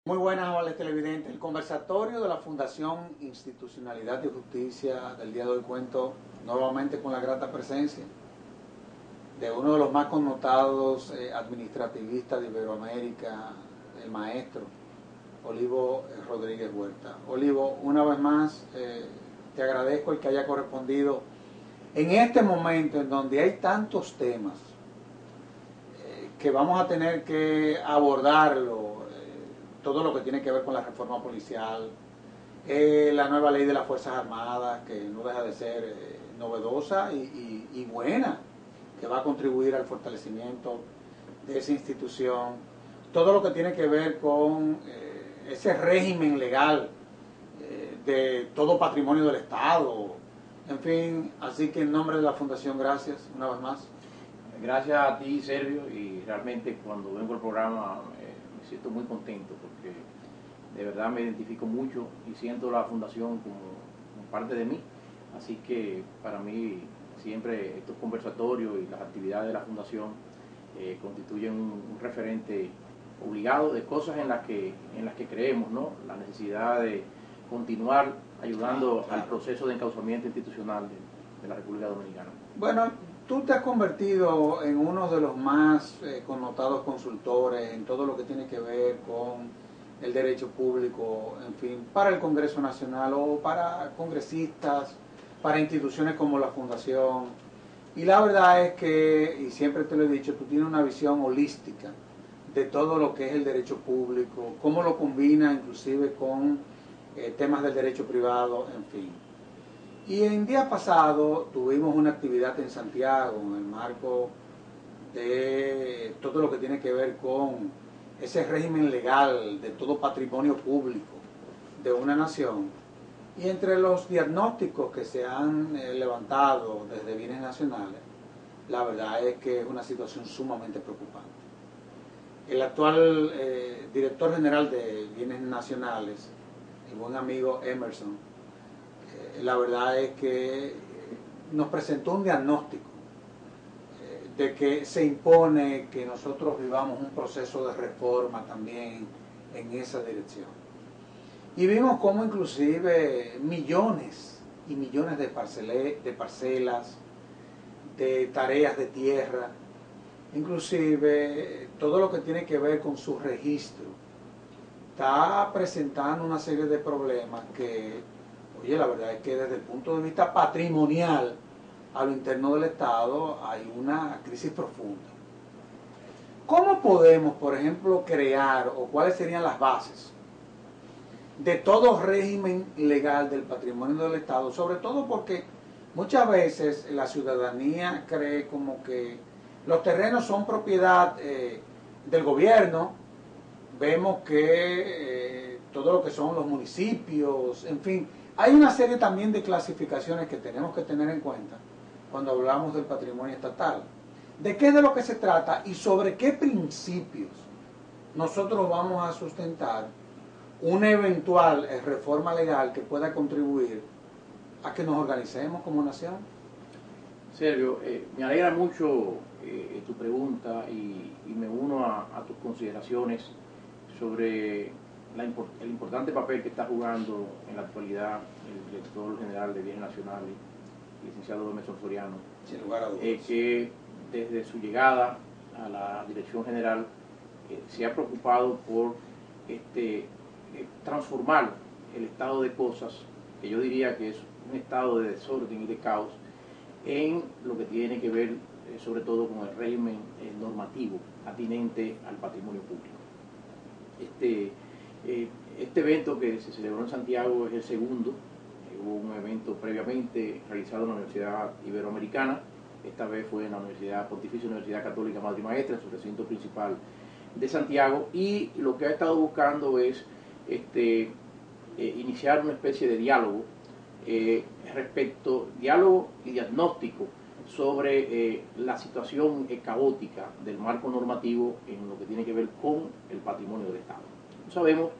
Muy buenas, amables televidentes. El conversatorio de la Fundación Institucionalidad y Justicia del día de hoy cuento nuevamente con la grata presencia de uno de los más connotados administrativistas de Iberoamérica, el maestro Olivo Rodríguez Huerta. Olivo, una vez más te agradezco el que haya correspondido en este momento en donde hay tantos temas que vamos a tener que abordarlo. Todo lo que tiene que ver con la reforma policial, la nueva ley de las Fuerzas Armadas, que no deja de ser novedosa y buena, que va a contribuir al fortalecimiento de esa institución, todo lo que tiene que ver con ese régimen legal de todo patrimonio del Estado, en fin, así que en nombre de la Fundación, gracias una vez más. Gracias a ti, Sergio, y realmente cuando vengo al programa me siento muy contento porque de verdad me identifico mucho y siento la Fundación como parte de mí, así que para mí siempre estos conversatorios y las actividades de la Fundación constituyen un referente obligado de cosas en las que creemos, ¿no? La necesidad de continuar ayudando al proceso de encauzamiento institucional de la República Dominicana. Bueno, tú te has convertido en uno de los más connotados consultores en todo lo que tiene que ver con el derecho público, en fin, para el Congreso Nacional o para congresistas, para instituciones como la Fundación. Y la verdad es que, y siempre te lo he dicho, tú tienes una visión holística de todo lo que es el derecho público, cómo lo combina inclusive con temas del derecho privado, en fin. Y el día pasado tuvimos una actividad en Santiago en el marco de todo lo que tiene que ver con ese régimen legal de todo patrimonio público de una nación. Y entre los diagnósticos que se han levantado desde bienes nacionales, la verdad es que es una situación sumamente preocupante. El actual director general de bienes nacionales, el buen amigo Emerson, la verdad es que nos presentó un diagnóstico de que se impone que nosotros vivamos un proceso de reforma también en esa dirección. Y vimos cómo inclusive millones y millones de parcelas, de tareas de tierra, inclusive todo lo que tiene que ver con su registro, está presentando una serie de problemas que, oye, la verdad es que desde el punto de vista patrimonial a lo interno del Estado hay una crisis profunda. ¿Cómo podemos, por ejemplo, crear o cuáles serían las bases de todo régimen legal del patrimonio del Estado? Sobre todo porque muchas veces la ciudadanía cree como que los terrenos son propiedad del gobierno. Vemos que todo lo que son los municipios, en fin, hay una serie también de clasificaciones que tenemos que tener en cuenta cuando hablamos del patrimonio estatal. ¿De qué es de lo que se trata y sobre qué principios nosotros vamos a sustentar una eventual reforma legal que pueda contribuir a que nos organicemos como nación? Sergio, me alegra mucho tu pregunta y me uno a tus consideraciones sobre el importante papel que está jugando en la actualidad el director general de Bienes Nacionales, licenciado Emerson Soriano, Sin lugar a dudas. que desde su llegada a la dirección general se ha preocupado por transformar el estado de cosas, que yo diría que es un estado de desorden y de caos, en lo que tiene que ver sobre todo con el régimen normativo atinente al patrimonio público. Este evento que se celebró en Santiago es el segundo. Hubo un evento previamente realizado en la Universidad Iberoamericana, esta vez fue en la Pontificia Universidad Católica Madre y Maestra, en su recinto principal de Santiago, y lo que ha estado buscando es iniciar una especie de diálogo diálogo y diagnóstico sobre la situación caótica del marco normativo en lo que tiene que ver con el patrimonio del Estado. Sabemos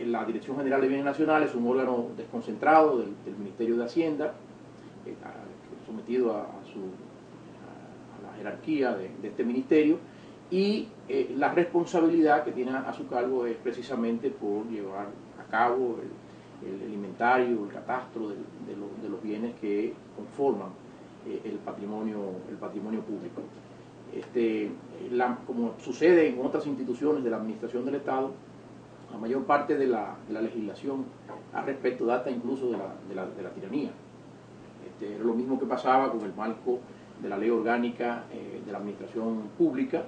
la Dirección General de Bienes Nacionales es un órgano desconcentrado del Ministerio de Hacienda, sometido a la jerarquía de este ministerio, y la responsabilidad que tiene a su cargo es precisamente por llevar a cabo el inventario, el catastro de los bienes que conforman el patrimonio público. Como sucede en otras instituciones de la administración del Estado, la mayor parte de la legislación al respecto data incluso de la tiranía. Era lo mismo que pasaba con el marco de la ley orgánica de la administración pública,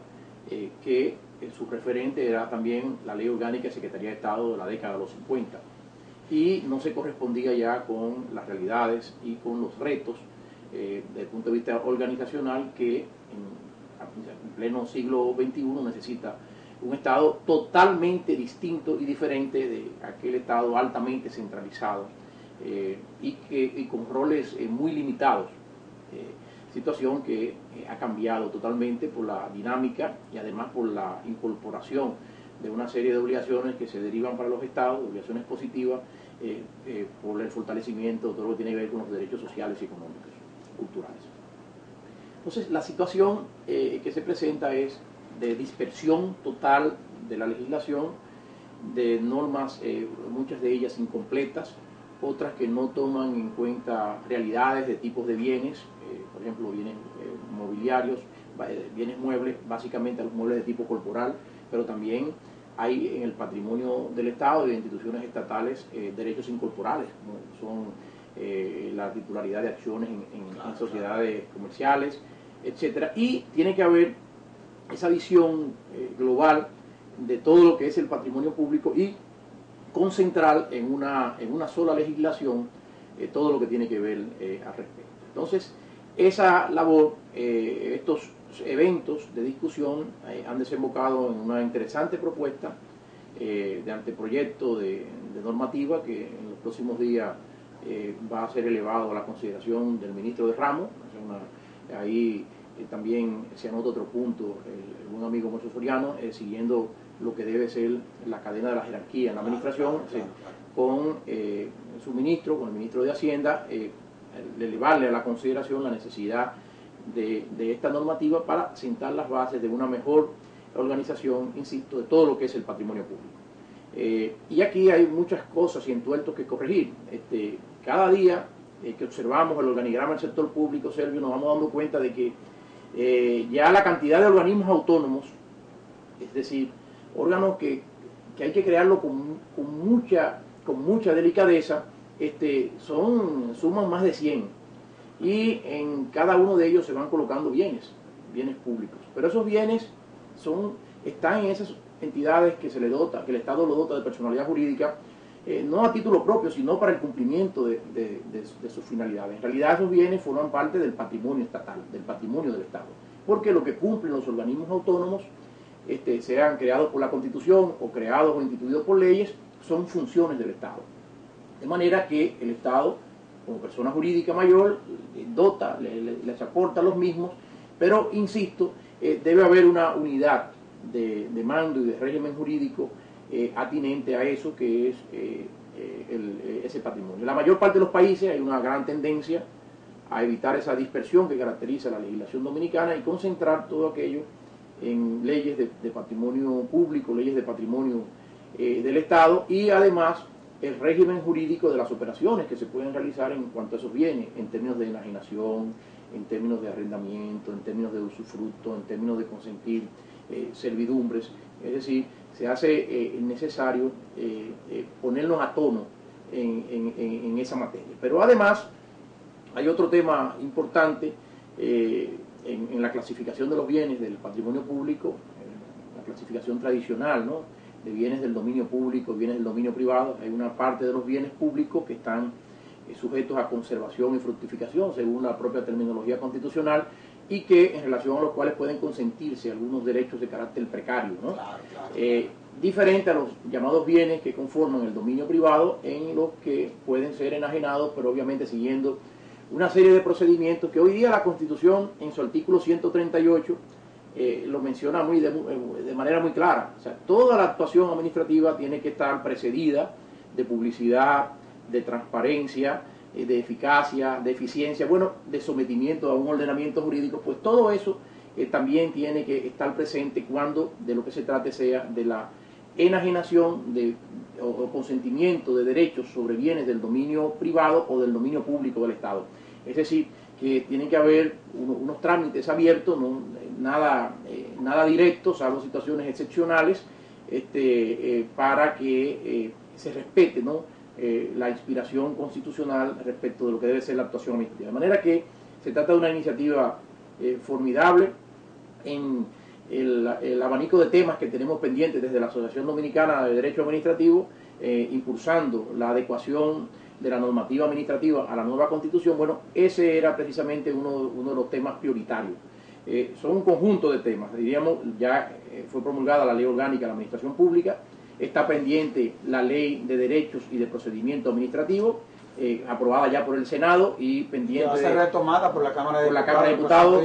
que su referente era también la ley orgánica de Secretaría de Estado de la década de los 50, y no se correspondía ya con las realidades y con los retos desde el punto de vista organizacional que en pleno siglo XXI necesita un Estado totalmente distinto y diferente de aquel Estado altamente centralizado y con roles muy limitados, situación que ha cambiado totalmente por la dinámica y además por la incorporación de una serie de obligaciones que se derivan para los Estados, obligaciones positivas, por el fortalecimiento de todo lo que tiene que ver con los derechos sociales y económicos, culturales. Entonces, la situación que se presenta es de dispersión total de la legislación, de normas, muchas de ellas incompletas, otras que no toman en cuenta realidades de tipos de bienes, por ejemplo, bienes mobiliarios, bienes muebles, básicamente los muebles de tipo corporal, pero también hay en el patrimonio del Estado y de instituciones estatales derechos incorporales, como son la titularidad de acciones en sociedades comerciales, etcétera, y tiene que haber esa visión global de todo lo que es el patrimonio público y concentrar en una sola legislación todo lo que tiene que ver al respecto. Entonces, esa labor, estos eventos de discusión han desembocado en una interesante propuesta de anteproyecto de normativa que en los próximos días va a ser elevado a la consideración del ministro de Ramos. Ahí también se anota otro punto, el buen amigo Mocho Soriano, siguiendo lo que debe ser la cadena de la jerarquía en la administración, con su ministro, con el ministro de Hacienda, elevarle a la consideración la necesidad de esta normativa para sentar las bases de una mejor organización, insisto, de todo lo que es el patrimonio público. Y aquí hay muchas cosas y entuertos que corregir. Cada día que observamos el organigrama del sector público, Sergio, nos vamos dando cuenta de que ya la cantidad de organismos autónomos, es decir, órganos que hay que crearlo con mucha delicadeza, suman más de 100, y en cada uno de ellos se van colocando bienes públicos, pero esos bienes están en esas entidades que el Estado lo dota de personalidad jurídica, no a título propio, sino para el cumplimiento de sus finalidades. En realidad esos bienes forman parte del patrimonio estatal, del patrimonio del Estado, porque lo que cumplen los organismos autónomos, sean creados por la Constitución o creados o instituidos por leyes, son funciones del Estado. De manera que el Estado, como persona jurídica mayor, dota, les aporta los mismos, pero, insisto, debe haber una unidad de mando y de régimen jurídico atinente a eso que es ese patrimonio. En la mayor parte de los países hay una gran tendencia a evitar esa dispersión que caracteriza la legislación dominicana y concentrar todo aquello en leyes de patrimonio público, leyes de patrimonio del Estado, y además el régimen jurídico de las operaciones que se pueden realizar en cuanto a esos bienes, en términos de enajenación, en términos de arrendamiento, en términos de usufructo, en términos de consentir servidumbres. Es decir, se hace necesario ponernos a tono en esa materia. Pero además hay otro tema importante en la clasificación de los bienes del patrimonio público, la clasificación tradicional, ¿no?, de bienes del dominio público, bienes del dominio privado. Hay una parte de los bienes públicos que están sujetos a conservación y fructificación según la propia terminología constitucional, y que en relación a los cuales pueden consentirse algunos derechos de carácter precario, ¿no? Claro. Diferente a los llamados bienes que conforman el dominio privado, en los que pueden ser enajenados, pero obviamente siguiendo una serie de procedimientos que hoy día la Constitución, en su artículo 138, lo menciona de manera muy clara. O sea, toda la actuación administrativa tiene que estar precedida de publicidad, de transparencia, de eficacia, de eficiencia, bueno, de sometimiento a un ordenamiento jurídico. Pues todo eso también tiene que estar presente cuando de lo que se trate sea de la enajenación o consentimiento de derechos sobre bienes del dominio privado o del dominio público del Estado. Es decir, que tienen que haber unos trámites abiertos, ¿no? nada directo, salvo situaciones excepcionales, para que se respete, ¿no? La inspiración constitucional respecto de lo que debe ser la actuación administrativa. De manera que se trata de una iniciativa formidable en el abanico de temas que tenemos pendientes desde la Asociación Dominicana de Derecho Administrativo, impulsando la adecuación de la normativa administrativa a la nueva Constitución. Bueno, ese era precisamente uno de los temas prioritarios. Son un conjunto de temas, diríamos, ya fue promulgada la Ley Orgánica de la Administración Pública, está pendiente la Ley de Derechos y de Procedimiento Administrativo, aprobada ya por el Senado y pendiente va a ser retomada por la Cámara de Diputados.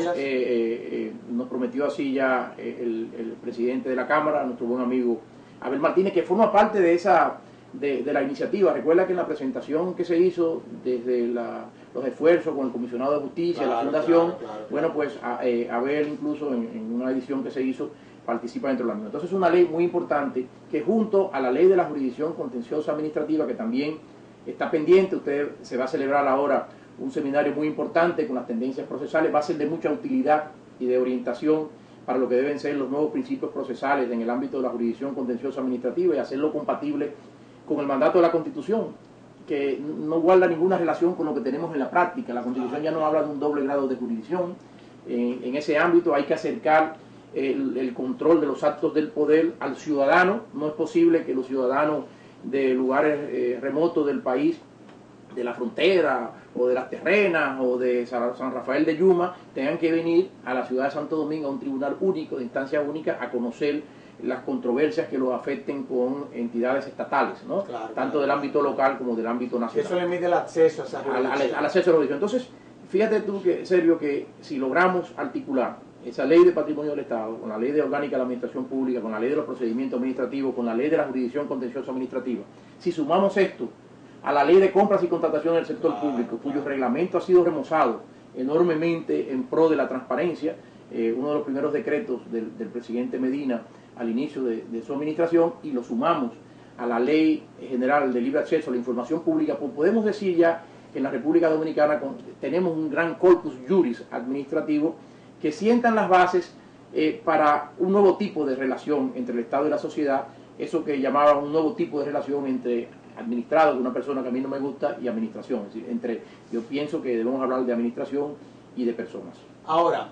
Nos prometió así ya el presidente de la Cámara, nuestro buen amigo Abel Martínez, que forma parte de la iniciativa. Recuerda que en la presentación que se hizo desde los esfuerzos con el Comisionado de Justicia, la Fundación, bueno, pues Abel incluso en una edición que se hizo participa dentro de la misma. Entonces es una ley muy importante que junto a la ley de la jurisdicción contenciosa administrativa, que también está pendiente, se va a celebrar ahora un seminario muy importante con las tendencias procesales, va a ser de mucha utilidad y de orientación para lo que deben ser los nuevos principios procesales en el ámbito de la jurisdicción contenciosa administrativa y hacerlo compatible con el mandato de la Constitución, que no guarda ninguna relación con lo que tenemos en la práctica. La Constitución ya no habla de un doble grado de jurisdicción. En ese ámbito hay que acercar el control de los actos del poder al ciudadano. No es posible que los ciudadanos de lugares remotos del país, de la frontera o de las terrenas o de San Rafael de Yuma, tengan que venir a la ciudad de Santo Domingo a un tribunal único, de instancia única, a conocer las controversias que los afecten con entidades estatales, ¿no? Tanto del ámbito local como del ámbito nacional. Eso limita el acceso a esa al acceso a la jurisdicción. Entonces, fíjate tú, Sergio, que si logramos articular esa ley de patrimonio del Estado, con la ley de orgánica de la administración pública, con la ley de los procedimientos administrativos, con la ley de la jurisdicción contenciosa administrativa, si sumamos esto a la ley de compras y contrataciones del sector público, cuyo reglamento ha sido remozado enormemente en pro de la transparencia, uno de los primeros decretos del presidente Medina al inicio de su administración, y lo sumamos a la Ley General de Libre Acceso a la Información Pública, pues podemos decir ya que en la República Dominicana tenemos un gran corpus juris administrativo que sientan las bases para un nuevo tipo de relación entre el Estado y la sociedad, eso que llamaban un nuevo tipo de relación entre administrado, de una persona que a mí no me gusta, y administración. Es decir, yo pienso que debemos hablar de administración y de personas. Ahora,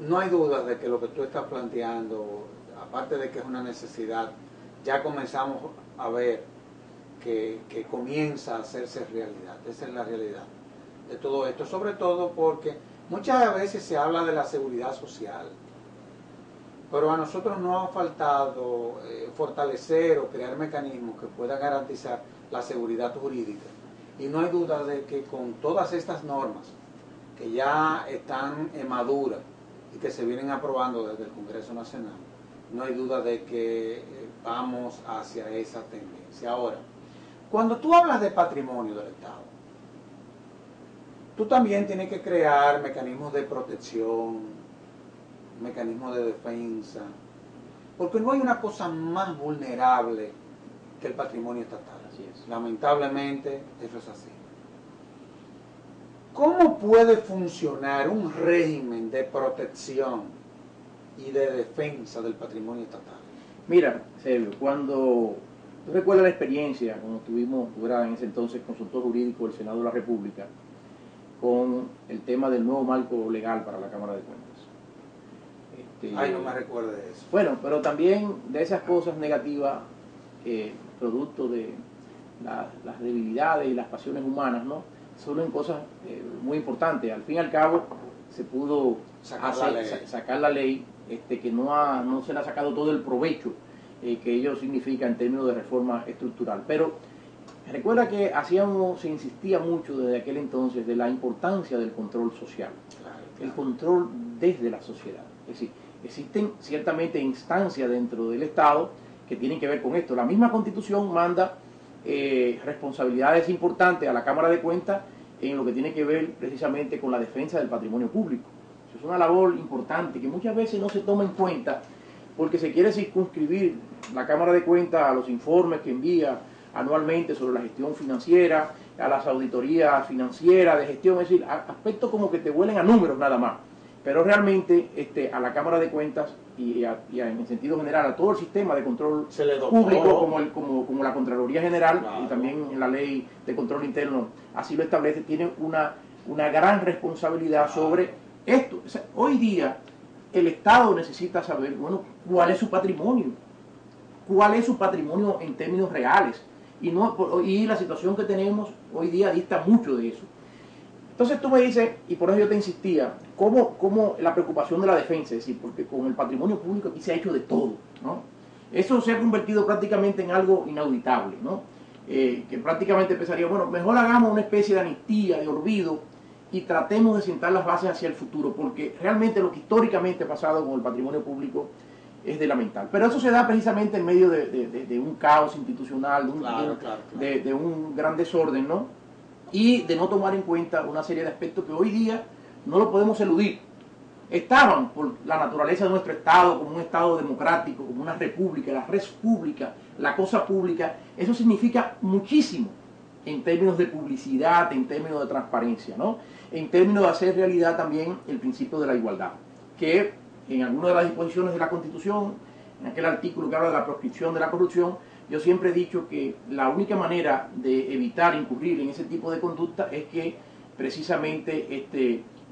no hay duda de que lo que tú estás planteando, aparte de que es una necesidad, ya comenzamos a ver que comienza a hacerse realidad. Esa es la realidad de todo esto, sobre todo porque muchas veces se habla de la seguridad social, pero a nosotros nos ha faltado fortalecer o crear mecanismos que puedan garantizar la seguridad jurídica. Y no hay duda de que con todas estas normas que ya están maduras y que se vienen aprobando desde el Congreso Nacional, no hay duda de que vamos hacia esa tendencia. Ahora, cuando tú hablas de patrimonio del Estado, tú también tienes que crear mecanismos de protección, mecanismos de defensa, porque no hay una cosa más vulnerable que el patrimonio estatal. Así es. Lamentablemente, eso es así. ¿Cómo puede funcionar un régimen de protección y de defensa del patrimonio estatal? Mira, Sergio, cuando tú recuerdas la experiencia, cuando tú eras en ese entonces consultor jurídico del Senado de la República, con el tema del nuevo marco legal para la Cámara de Cuentas. Ay, no me recuerdo de eso. Bueno, pero también de esas cosas negativas, producto de las debilidades y las pasiones humanas, ¿no? Son cosas muy importantes. Al fin y al cabo, se pudo sacar la ley que no se le ha sacado todo el provecho que ello significa en términos de reforma estructural. Pero recuerda que se insistía mucho desde aquel entonces de la importancia del control social, el control desde la sociedad. Es decir, existen ciertamente instancias dentro del Estado que tienen que ver con esto. La misma Constitución manda responsabilidades importantes a la Cámara de Cuentas en lo que tiene que ver precisamente con la defensa del patrimonio público. Eso es una labor importante que muchas veces no se toma en cuenta porque se quiere circunscribir la Cámara de Cuentas a los informes que envía anualmente sobre la gestión financiera, a las auditorías financieras de gestión, es decir, aspectos como que te huelen a números nada más. Pero realmente a la Cámara de Cuentas y en el sentido general a todo el sistema de control público como la Contraloría General, claro, y también en la Ley de Control Interno así lo establece, tienen una gran responsabilidad sobre esto. O sea, hoy día el Estado necesita saber, bueno, cuál es su patrimonio en términos reales, y la situación que tenemos hoy día dista mucho de eso. Entonces tú me dices, y por eso yo te insistía, cómo la preocupación de la defensa, es decir, porque con el patrimonio público aquí se ha hecho de todo, ¿no? Eso se ha convertido prácticamente en algo inauditable, ¿no? Que prácticamente pensaría, bueno, mejor hagamos una especie de amnistía, de olvido, y tratemos de sentar las bases hacia el futuro, porque realmente lo que históricamente ha pasado con el patrimonio público es de lamentar. Pero eso se da precisamente en medio de un caos institucional, de un gran desorden, ¿no? Y de no tomar en cuenta una serie de aspectos que hoy día no lo podemos eludir. Estaban por la naturaleza de nuestro Estado, como un Estado democrático, como una república, la res pública, la cosa pública. Eso significa muchísimo en términos de publicidad, en términos de transparencia, ¿no? En términos de hacer realidad también el principio de la igualdad, que en alguna de las disposiciones de la Constitución, en aquel artículo que habla de la proscripción de la corrupción, yo siempre he dicho que la única manera de evitar incurrir en ese tipo de conducta es que precisamente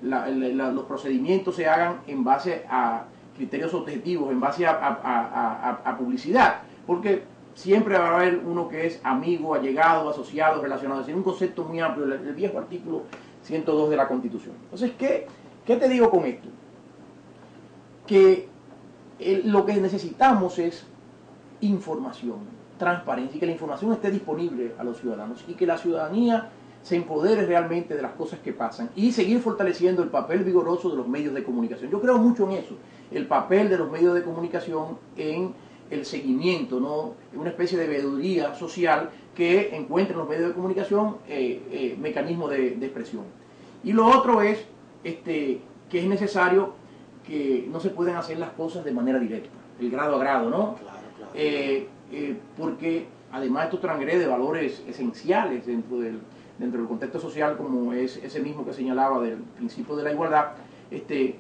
los procedimientos se hagan en base a criterios objetivos, en base a publicidad, porque siempre va a haber uno que es amigo, allegado, asociado, relacionado, es decir, un concepto muy amplio, el viejo artículo 102 de la Constitución. Entonces, ¿qué te digo con esto? Que lo que necesitamos es información, transparencia, y que la información esté disponible a los ciudadanos y que la ciudadanía se empodere realmente de las cosas que pasan y seguir fortaleciendo el papel vigoroso de los medios de comunicación. Yo creo mucho en eso, el papel de los medios de comunicación en el seguimiento, ¿no? Una especie de veeduría social que encuentre en los medios de comunicación mecanismos de expresión. Y lo otro es que es necesario que no se pueden hacer las cosas de manera directa, el grado a grado, ¿no? Claro. Porque además esto transgrede valores esenciales dentro del contexto social, como es ese mismo que señalaba del principio de la igualdad.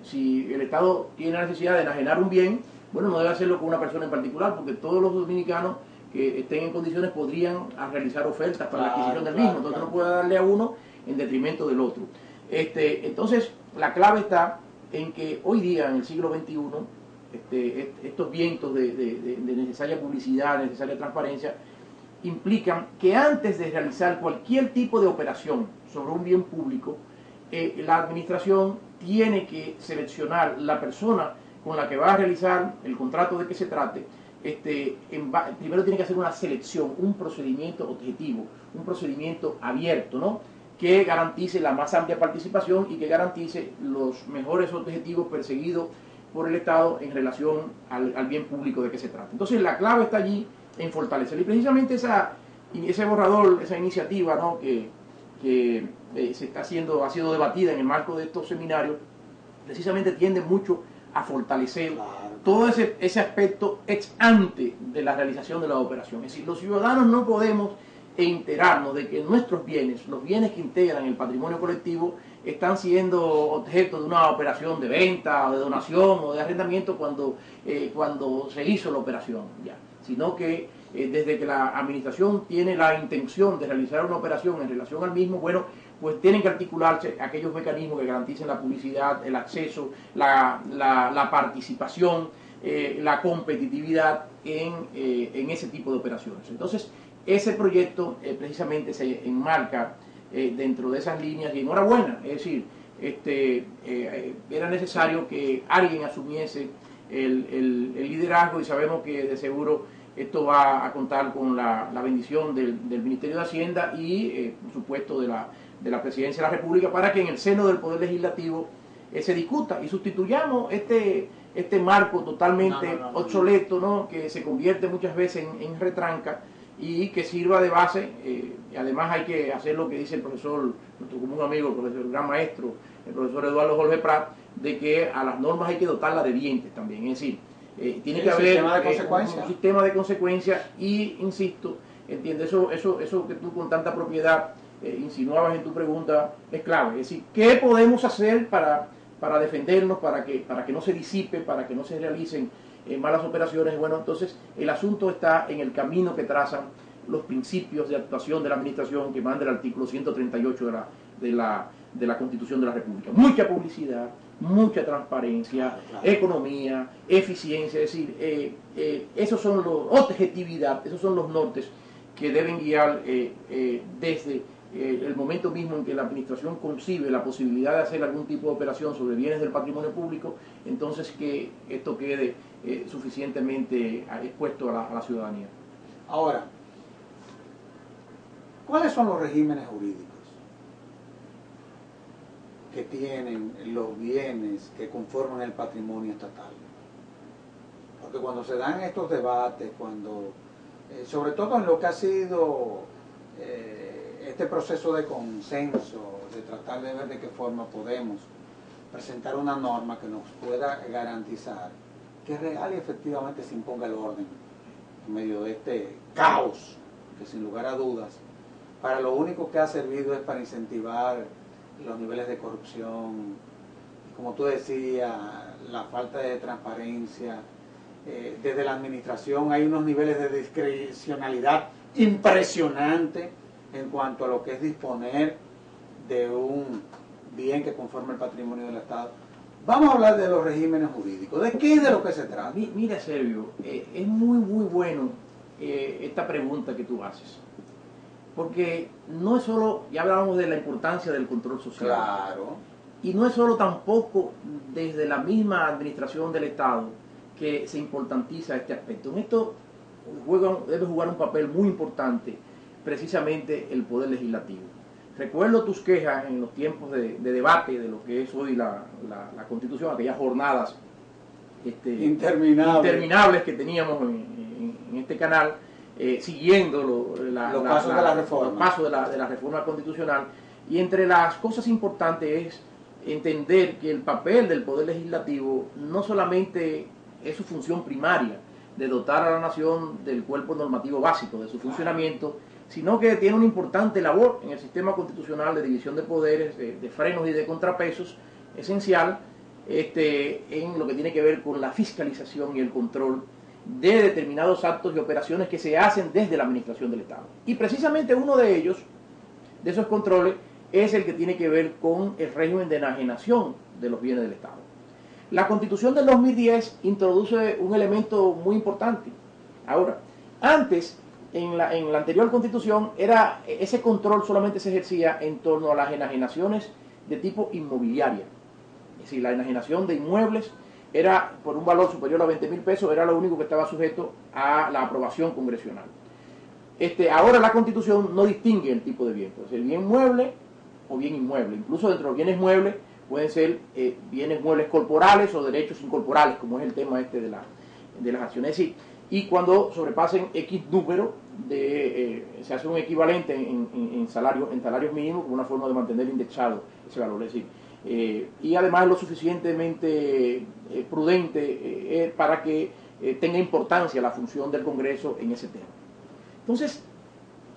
Si el Estado tiene la necesidad de enajenar un bien, bueno, no debe hacerlo con una persona en particular, porque todos los dominicanos que estén en condiciones podrían realizar ofertas para la adquisición del mismo, entonces no puede darle a uno en detrimento del otro. Entonces, la clave está en que hoy día, en el siglo XXI, estos vientos de necesaria publicidad, necesaria transparencia, implican que antes de realizar cualquier tipo de operación sobre un bien público, la administración tiene que seleccionar la persona con la que va a realizar el contrato de que se trate. Primero tiene que hacer una selección, un procedimiento objetivo, un procedimiento abierto, ¿no? Que garantice la más amplia participación y que garantice los mejores objetivos perseguidos por el Estado en relación al bien público de que se trata. Entonces la clave está allí en fortalecer. Y precisamente ese borrador, esa iniciativa, ¿no? que ha sido debatida en el marco de estos seminarios, precisamente tiende mucho a fortalecer todo ese aspecto ex ante de la realización de la operación. Es decir, los ciudadanos no podemos enterarnos de que nuestros bienes, los bienes que integran el patrimonio colectivo, están siendo objeto de una operación de venta, o de donación o de arrendamiento cuando se hizo la operación, ya. Sino que desde que la administración tiene la intención de realizar una operación en relación al mismo, bueno, pues tienen que articularse aquellos mecanismos que garanticen la publicidad, el acceso, la participación, la competitividad en ese tipo de operaciones. Entonces, ese proyecto precisamente se enmarca dentro de esas líneas y enhorabuena, es decir, era necesario que alguien asumiese el liderazgo y sabemos que de seguro esto va a contar con la bendición del Ministerio de Hacienda y por supuesto de la Presidencia de la República para que en el seno del Poder Legislativo se discuta y sustituyamos este marco totalmente obsoleto, ¿no? Que se convierte muchas veces en retranca y que sirva de base. Y además hay que hacer lo que dice el profesor, nuestro común amigo, el profesor, el gran maestro, el profesor Eduardo Jorge Prat, de que a las normas hay que dotarlas de dientes también, es decir, tiene que haber un sistema de consecuencias y, insisto, entiende, eso que tú con tanta propiedad insinuabas en tu pregunta es clave, es decir, ¿qué podemos hacer para defendernos, para que no se disipe, para que no se realicen malas operaciones? Bueno, entonces el asunto está en el camino que trazan los principios de actuación de la administración que manda el artículo 138 de la Constitución de la República. Mucha publicidad, mucha transparencia, economía, eficiencia, es decir, esos son objetividad, esos son los nortes que deben guiar desde el momento mismo en que la administración concibe la posibilidad de hacer algún tipo de operación sobre bienes del patrimonio público, entonces que esto quede suficientemente expuesto a la ciudadanía. Ahora, ¿cuáles son los regímenes jurídicos que tienen los bienes que conforman el patrimonio estatal? Porque cuando se dan estos debates, sobre todo en lo que ha sido este proceso de consenso, de tratar de ver de qué forma podemos presentar una norma que nos pueda garantizar que real y efectivamente se imponga el orden en medio de este caos, que sin lugar a dudas, para lo único que ha servido es para incentivar los niveles de corrupción, como tú decías, la falta de transparencia. Desde la administración hay unos niveles de discrecionalidad impresionantes en cuanto a lo que es disponer de un bien que conforma el patrimonio del Estado. Vamos a hablar de los regímenes jurídicos. ¿De qué es de lo que se trata? Mira, Sergio, es muy bueno esta pregunta que tú haces. Porque no es solo, ya hablábamos de la importancia del control social. Claro. Y no es solo tampoco desde la misma administración del Estado que se importantiza este aspecto. En esto debe jugar un papel muy importante precisamente el Poder Legislativo. Recuerdo tus quejas en los tiempos de debate de lo que es hoy la Constitución, aquellas jornadas interminables que teníamos en este canal, siguiendo los pasos de la reforma constitucional. Y entre las cosas importantes es entender que el papel del Poder Legislativo no solamente es su función primaria de dotar a la nación del cuerpo normativo básico, de su funcionamiento, sino que tiene una importante labor en el sistema constitucional de división de poderes, de frenos y de contrapesos, esencial en lo que tiene que ver con la fiscalización y el control de determinados actos y operaciones que se hacen desde la administración del Estado. Y precisamente uno de ellos, de esos controles, es el que tiene que ver con el régimen de enajenación de los bienes del Estado. La Constitución del 2010 introduce un elemento muy importante. Ahora, antes, en la anterior Constitución, ese control solamente se ejercía en torno a las enajenaciones de tipo inmobiliaria. Es decir, la enajenación de inmuebles era por un valor superior a 20.000 pesos, era lo único que estaba sujeto a la aprobación congresional. Ahora la Constitución no distingue el tipo de bien, puede ser bien mueble o bien inmueble. Incluso dentro de los bienes muebles pueden ser bienes muebles corporales o derechos incorporales, como es el tema de las acciones. Es decir, y cuando sobrepasen X número, se hace un equivalente en salarios mínimos como una forma de mantener indexado ese valor. Es decir, y además es lo suficientemente prudente para que tenga importancia la función del Congreso en ese tema. Entonces,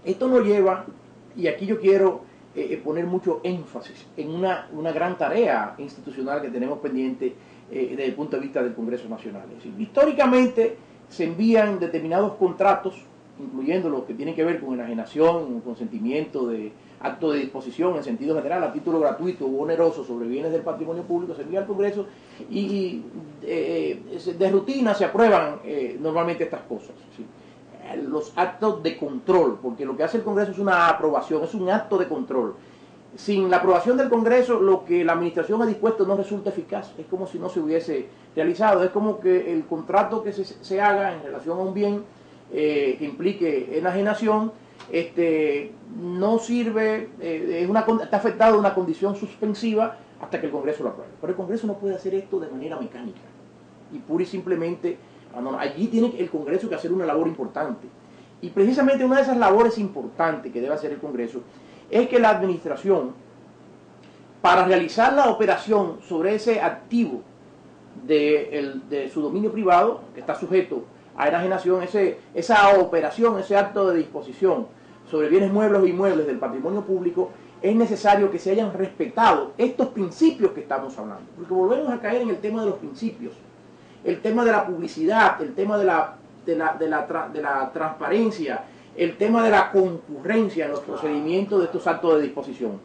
esto nos lleva, y aquí yo quiero poner mucho énfasis en una gran tarea institucional que tenemos pendiente desde el punto de vista del Congreso Nacional. Es decir, históricamente se envían determinados contratos, incluyendo los que tienen que ver con enajenación, consentimiento de acto de disposición en sentido general, a título gratuito u oneroso sobre bienes del patrimonio público, se envía al Congreso y de rutina se aprueban normalmente estas cosas. ¿Sí? Los actos de control, porque lo que hace el Congreso es una aprobación, es un acto de control. Sin la aprobación del Congreso, lo que la administración ha dispuesto no resulta eficaz, es como si no se hubiese realizado, es como que el contrato que se haga en relación a un bien que implique enajenación, no sirve, está afectado a una condición suspensiva hasta que el Congreso lo apruebe. Pero el Congreso no puede hacer esto de manera mecánica y pura y simplemente. Allí tiene el Congreso que hacer una labor importante. Y precisamente una de esas labores importantes que debe hacer el Congreso es que la administración para realizar la operación sobre ese activo de su dominio privado, que está sujeto a enajenación, esa operación, ese acto de disposición sobre bienes muebles o inmuebles del patrimonio público, es necesario que se hayan respetado estos principios que estamos hablando. Porque volvemos a caer en el tema de los principios, el tema de la publicidad, el tema de la transparencia, el tema de la concurrencia en los procedimientos de estos actos de disposición.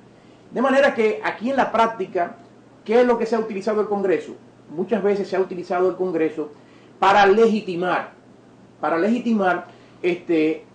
De manera que aquí en la práctica, ¿qué es lo que se ha utilizado el Congreso? Muchas veces se ha utilizado el Congreso para legitimar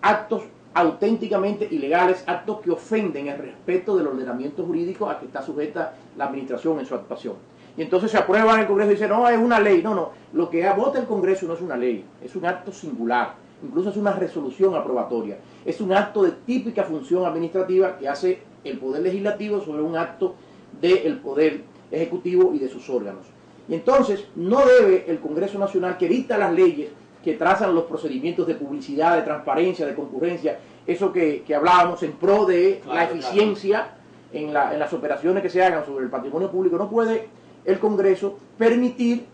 actos auténticamente ilegales, actos que ofenden el respeto del ordenamiento jurídico a que está sujeta la administración en su actuación. Y entonces se aprueba en el Congreso y dice, no, es una ley. No, lo que vota el Congreso no es una ley, es un acto singular, incluso es una resolución aprobatoria, es un acto de típica función administrativa que hace el Poder Legislativo sobre un acto del Poder Ejecutivo y de sus órganos. Y entonces no debe el Congreso Nacional, que dicta las leyes, que trazan los procedimientos de publicidad, de transparencia, de concurrencia, eso que hablábamos en pro de la eficiencia en las operaciones que se hagan sobre el patrimonio público, no puede el Congreso permitir,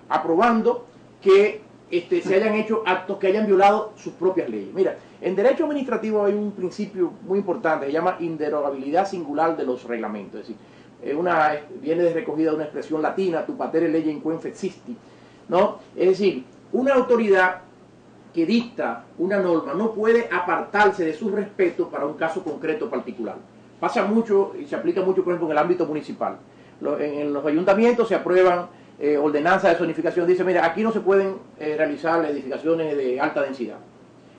aprobando, que se hayan hecho actos que hayan violado sus propias leyes. Mira, en derecho administrativo hay un principio muy importante, se llama inderogabilidad singular de los reglamentos, es decir, viene de recogida de una expresión latina, tu patere legem quem fecisti, ¿no? Es decir, una autoridad que dicta una norma no puede apartarse de su respeto para un caso concreto particular. Pasa mucho y se aplica mucho, por ejemplo, en el ámbito municipal. En los ayuntamientos se aprueban ordenanzas de zonificación. Dice, mira, aquí no se pueden realizar edificaciones de alta densidad.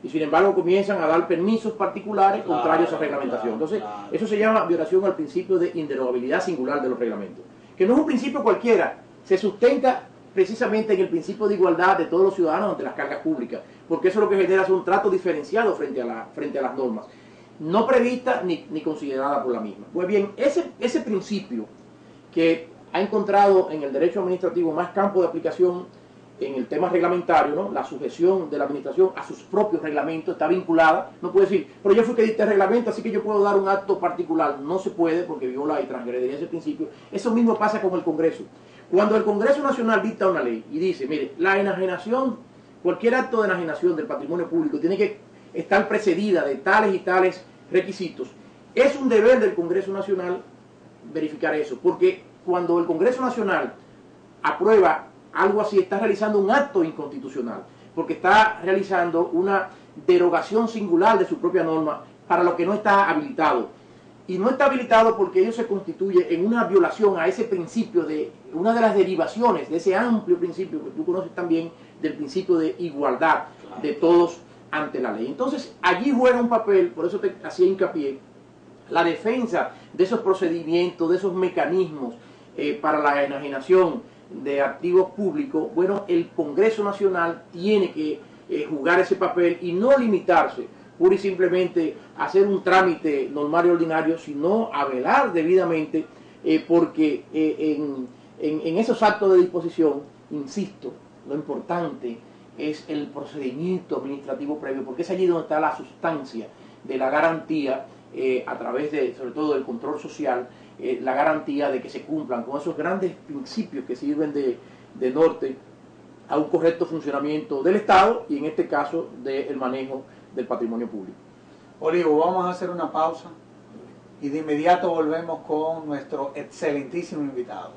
Y sin embargo comienzan a dar permisos particulares contrarios a reglamentación. Entonces, eso se llama violación al principio de inderogabilidad singular de los reglamentos. Que no es un principio cualquiera, se sustenta precisamente en el principio de igualdad de todos los ciudadanos ante las cargas públicas, porque eso lo que genera es un trato diferenciado frente a las normas, no prevista ni considerada por la misma. Pues bien, ese principio que ha encontrado en el derecho administrativo más campo de aplicación en el tema reglamentario, ¿no? La sujeción de la administración a sus propios reglamentos está vinculada. No puede decir, pero yo fui que dicté el reglamento, así que yo puedo dar un acto particular. No se puede porque viola y transgrediría ese principio. Eso mismo pasa con el Congreso. Cuando el Congreso Nacional dicta una ley y dice, mire, la enajenación, cualquier acto de enajenación del patrimonio público tiene que estar precedida de tales y tales requisitos, es un deber del Congreso Nacional verificar eso, porque cuando el Congreso Nacional aprueba algo así, está realizando un acto inconstitucional, porque está realizando una derogación singular de su propia norma para lo que no está habilitado. Y no está habilitado porque ello se constituye en una violación a ese principio, de una de las derivaciones de ese amplio principio que tú conoces también, del principio de igualdad de todos ante la ley. Entonces, allí juega un papel, por eso te hacía hincapié, la defensa de esos procedimientos, de esos mecanismos para la enajenación de activos públicos. Bueno, el Congreso Nacional tiene que jugar ese papel y no limitarse pura y simplemente hacer un trámite normal y ordinario, sino a velar debidamente, porque en esos actos de disposición, insisto, lo importante es el procedimiento administrativo previo, porque es allí donde está la sustancia de la garantía, a través de, sobre todo, del control social, la garantía de que se cumplan con esos grandes principios que sirven de norte a un correcto funcionamiento del Estado y en este caso del manejo del patrimonio público. Olivo, vamos a hacer una pausa y de inmediato volvemos con nuestro excelentísimo invitado.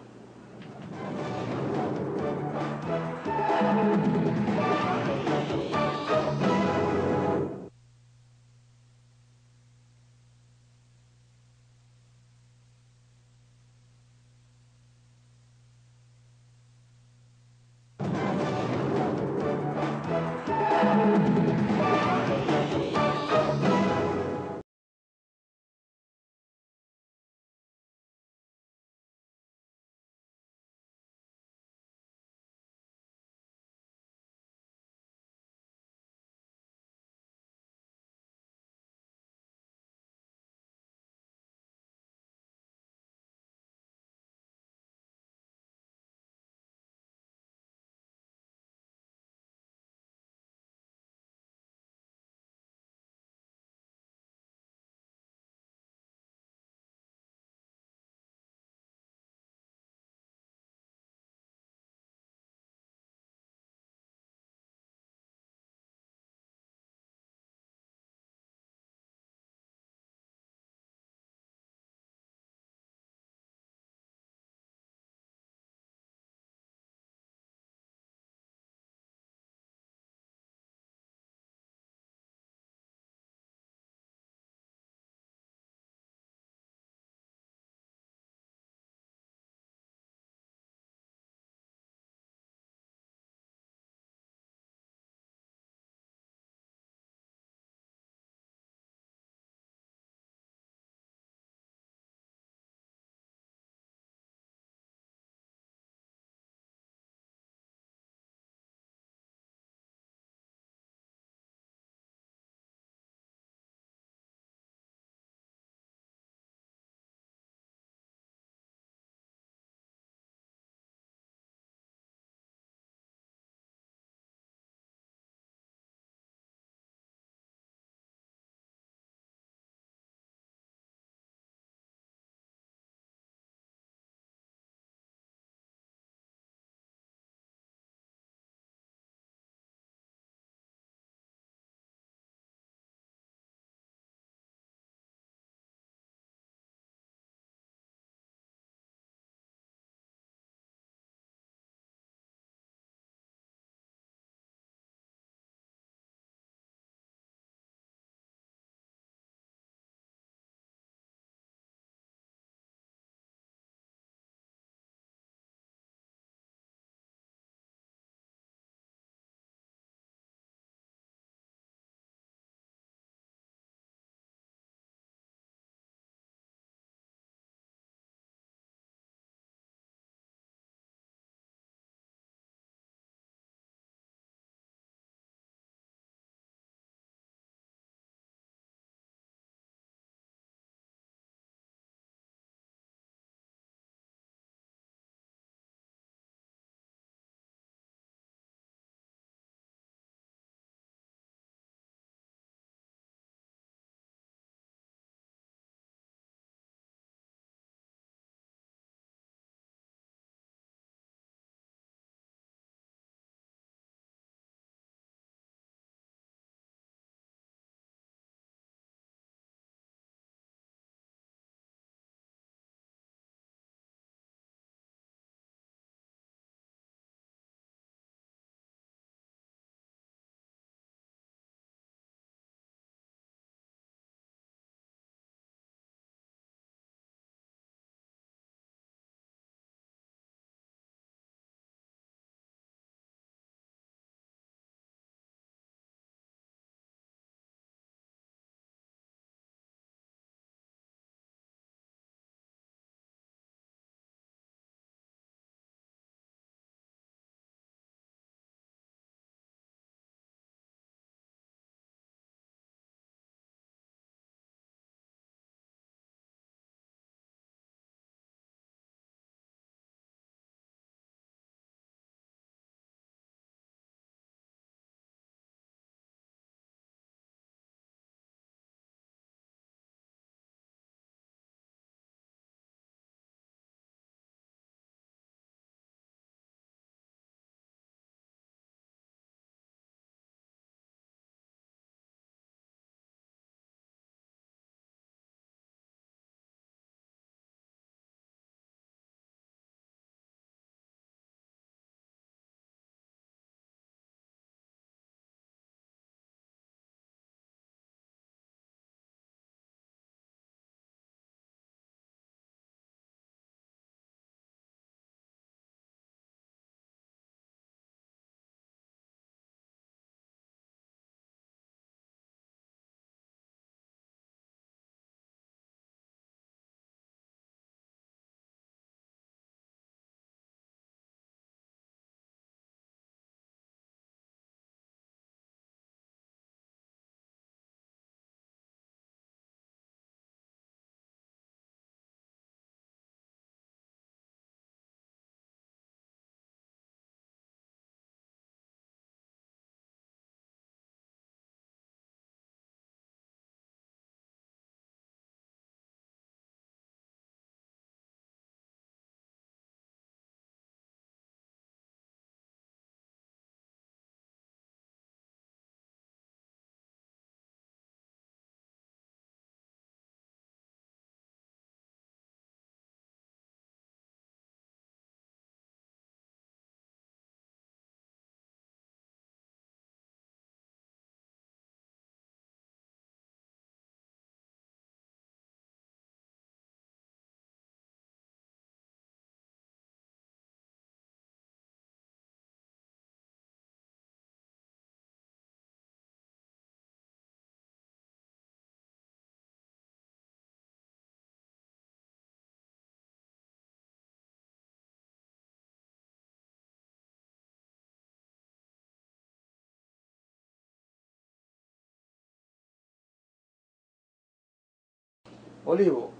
Olivo,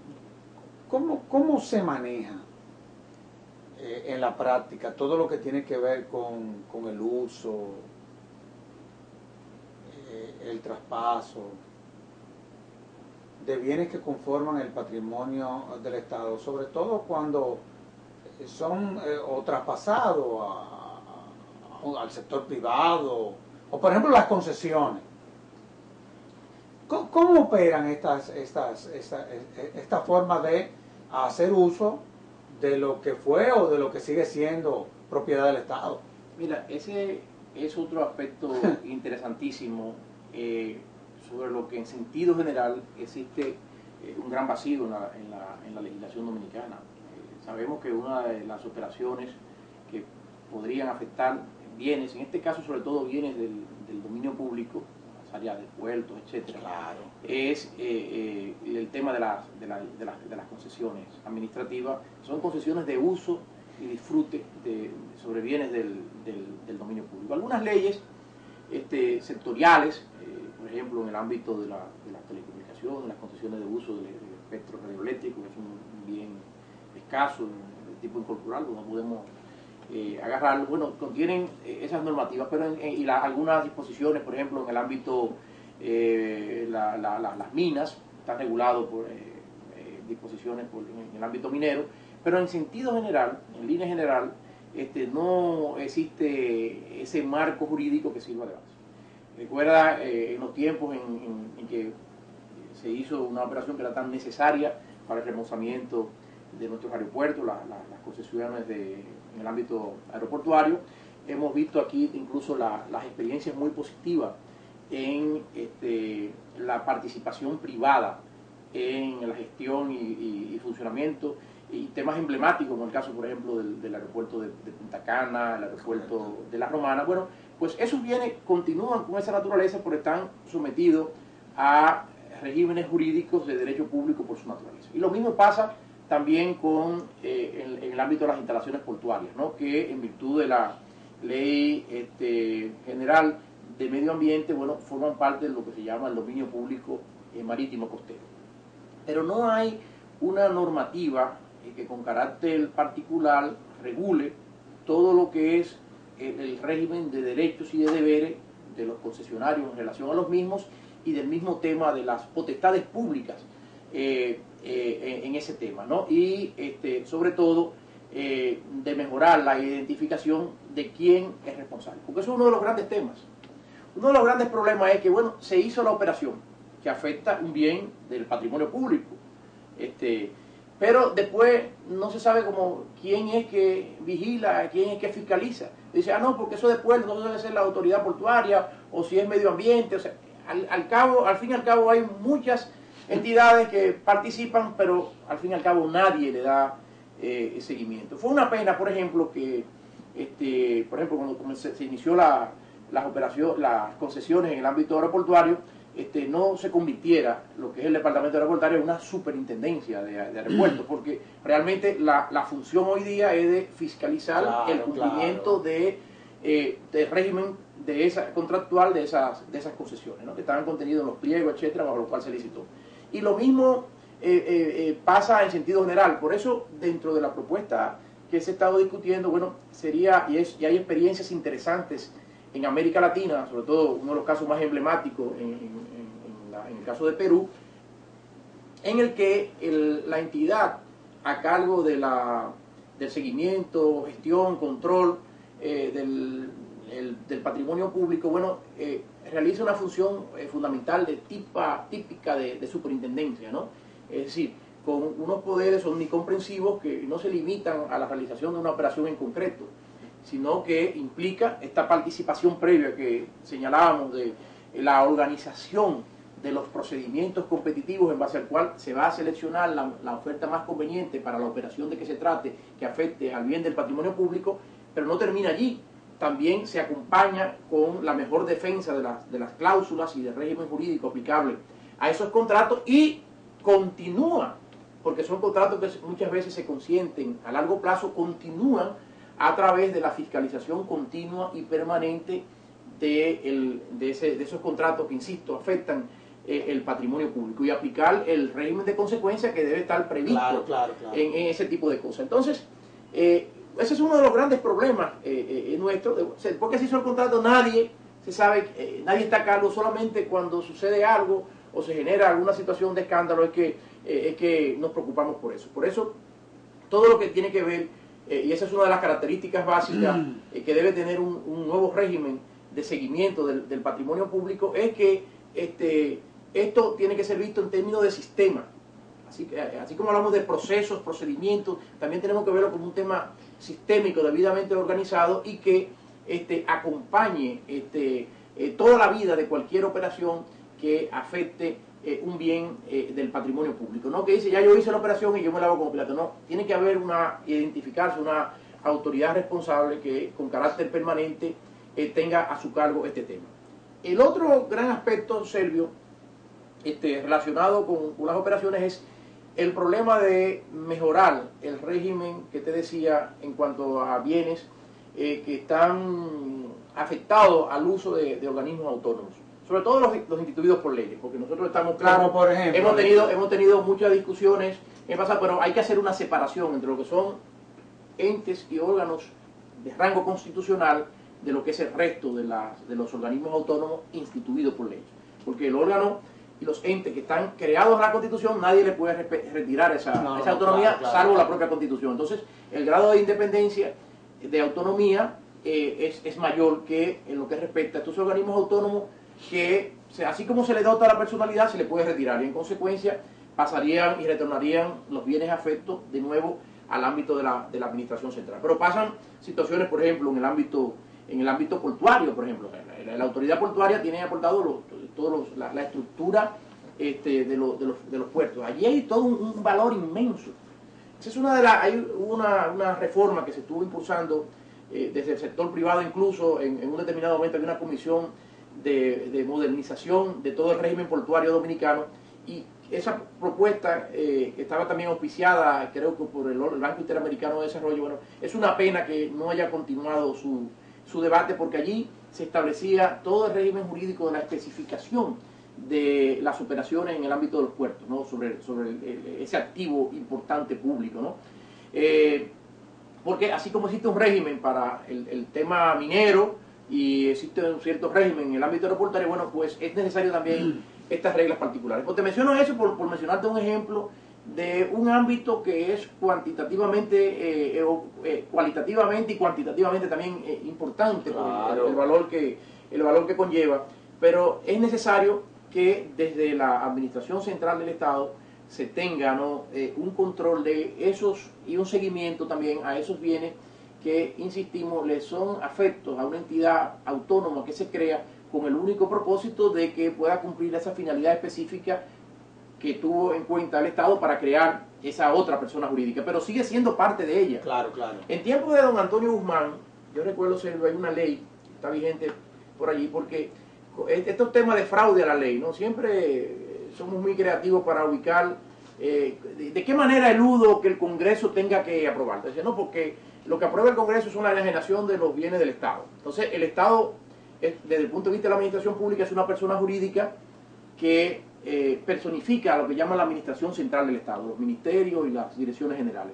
¿cómo se maneja en la práctica todo lo que tiene que ver con el uso, el traspaso de bienes que conforman el patrimonio del Estado, sobre todo cuando son o traspasados al sector privado, o por ejemplo las concesiones? ¿Cómo operan esta forma de hacer uso de lo que fue o de lo que sigue siendo propiedad del Estado? Mira, ese es otro aspecto interesantísimo sobre lo que en sentido general existe un gran vacío en la legislación dominicana. Sabemos que una de las operaciones que podrían afectar bienes, en este caso sobre todo bienes del dominio público, las áreas de puertos, etcétera, Claro. es el tema de las concesiones administrativas. Son concesiones de uso y disfrute sobre bienes del dominio público. Algunas leyes sectoriales, por ejemplo, en el ámbito de las telecomunicaciones, las concesiones de uso del espectro radioeléctrico, que es un bien escaso de tipo incorporado, no podemos agarrarlo. Bueno, contienen esas normativas, pero algunas disposiciones, por ejemplo, en el ámbito, las minas, están regulados por disposiciones en el ámbito minero, pero en sentido general, en línea general, no existe ese marco jurídico que sirva de base. Recuerda en los tiempos en que se hizo una operación que era tan necesaria para el remozamiento de nuestros aeropuertos, las concesiones en el ámbito aeroportuario. Hemos visto aquí incluso las experiencias muy positivas en la participación privada en la gestión y funcionamiento, y temas emblemáticos, como el caso, por ejemplo, del aeropuerto de Punta Cana, el aeropuerto de La Romana. Bueno, pues esos bienes continúan con esa naturaleza, pero están sometidos a regímenes jurídicos de derecho público por su naturaleza. Y lo mismo pasa también con en el ámbito de las instalaciones portuarias, ¿no? Que en virtud de la ley general de medio ambiente, bueno, forman parte de lo que se llama el dominio público marítimo costero. Pero no hay una normativa que con carácter particular regule todo lo que es el régimen de derechos y de deberes de los concesionarios en relación a los mismos, y del mismo tema de las potestades públicas en ese tema, ¿no? Y sobre todo de mejorar la identificación de quién es responsable, porque eso es uno de los grandes temas. Uno de los grandes problemas es que, bueno, se hizo la operación que afecta un bien del patrimonio público, pero después no se sabe como quién es que vigila, quién es que fiscaliza. Dice, no, porque eso después no debe ser la autoridad portuaria, o si es medio ambiente. O sea, al fin y al cabo hay muchas entidades que participan, pero al fin y al cabo nadie le da seguimiento. Fue una pena, por ejemplo, que por ejemplo, cuando se inició las concesiones en el ámbito aeroportuario, no se convirtiera lo que es el departamento aeroportuario en una superintendencia de aeropuertos, porque realmente la función hoy día es de fiscalizar el cumplimiento de régimen contractual de esas concesiones, ¿no? Que estaban contenidos en los pliegos, etcétera, bajo los cuales se licitó. Y lo mismo pasa en sentido general. Por eso, dentro de la propuesta que se ha estado discutiendo, bueno, sería, y hay experiencias interesantes en América Latina, sobre todo uno de los casos más emblemáticos en el caso de Perú, en el que la entidad a cargo del seguimiento, gestión, control del patrimonio público, bueno, realiza una función fundamental típica de superintendencia, ¿no? Es decir, con unos poderes omnicomprensivos que no se limitan a la realización de una operación en concreto, sino que implica esta participación previa que señalábamos de la organización de los procedimientos competitivos en base al cual se va a seleccionar la oferta más conveniente para la operación de que se trate, que afecte al bien del patrimonio público, pero no termina allí. También se acompaña con la mejor defensa de las cláusulas y del régimen jurídico aplicable a esos contratos, y continúa, porque son contratos que muchas veces se consienten a largo plazo, continúan a través de la fiscalización continua y permanente de esos contratos que, insisto, afectan el patrimonio público y aplicar el régimen de consecuencia que debe estar previsto en ese tipo de cosas. Entonces, ese es uno de los grandes problemas nuestros, porque si hizo el contrato nadie se sabe, nadie está a cargo, solamente cuando sucede algo o se genera alguna situación de escándalo es que nos preocupamos por eso. Por eso, todo lo que tiene que ver, y esa es una de las características básicas que debe tener un nuevo régimen de seguimiento del patrimonio público, es que esto tiene que ser visto en términos de sistema. Así como hablamos de procesos, procedimientos, también tenemos que verlo como un tema sistémico, debidamente organizado y que acompañe toda la vida de cualquier operación que afecte un bien del patrimonio público. No que dice, ya yo hice la operación y yo me la hago como piloto. No, tiene que haber identificarse una autoridad responsable que con carácter permanente tenga a su cargo este tema. El otro gran aspecto, Servio, relacionado con las operaciones es el problema de mejorar el régimen que te decía en cuanto a bienes que están afectados al uso de organismos autónomos, sobre todo los instituidos por leyes, porque nosotros estamos claro, por ejemplo, hemos tenido muchas discusiones en pasado, pero hay que hacer una separación entre lo que son entes y órganos de rango constitucional de lo que es el resto de los organismos autónomos instituidos por leyes, porque el órgano y los entes que están creados en la Constitución, nadie le puede retirar esa autonomía, salvo la propia Constitución. Entonces, el grado de independencia, de autonomía, es mayor que en lo que respecta a estos organismos autónomos que, así como se le dota la personalidad, se le puede retirar y en consecuencia pasarían y retornarían los bienes afectos de nuevo al ámbito de la administración central. Pero pasan situaciones, por ejemplo, en el ámbito portuario, por ejemplo. La autoridad portuaria tiene aportado la estructura de los puertos. Allí hay todo un valor inmenso. Esa es hay una reforma que se estuvo impulsando desde el sector privado, incluso en un determinado momento hay una comisión de modernización de todo el régimen portuario dominicano, y esa propuesta que estaba también auspiciada, creo que por el Banco Interamericano de Desarrollo, bueno, es una pena que no haya continuado su debate, porque allí se establecía todo el régimen jurídico de la especificación de las operaciones en el ámbito de los puertos, ¿no? sobre ese activo importante público, ¿no? Porque así como existe un régimen para el tema minero y existe un cierto régimen en el ámbito aeroportuario, bueno, pues es necesario también estas reglas particulares. Pues te menciono eso por mencionarte un ejemplo de un ámbito que es cualitativamente y cuantitativamente también importante, claro, el valor que conlleva, pero es necesario que desde la Administración Central del Estado se tenga, ¿no? Un control de esos y un seguimiento también a esos bienes que, insistimos, le son afectos a una entidad autónoma que se crea con el único propósito de que pueda cumplir esa finalidad específica que tuvo en cuenta el Estado para crear esa otra persona jurídica, pero sigue siendo parte de ella. Claro, claro. En tiempos de don Antonio Guzmán, yo recuerdo, Sergio, hay una ley que está vigente por allí, porque estos temas de fraude a la ley, ¿no? Siempre somos muy creativos para ubicar de qué manera eludo que el Congreso tenga que aprobar. Entonces, no, porque lo que aprueba el Congreso es una enajenación de los bienes del Estado. Entonces, el Estado, desde el punto de vista de la administración pública, es una persona jurídica que personifica lo que llama la administración central del Estado, los ministerios y las direcciones generales.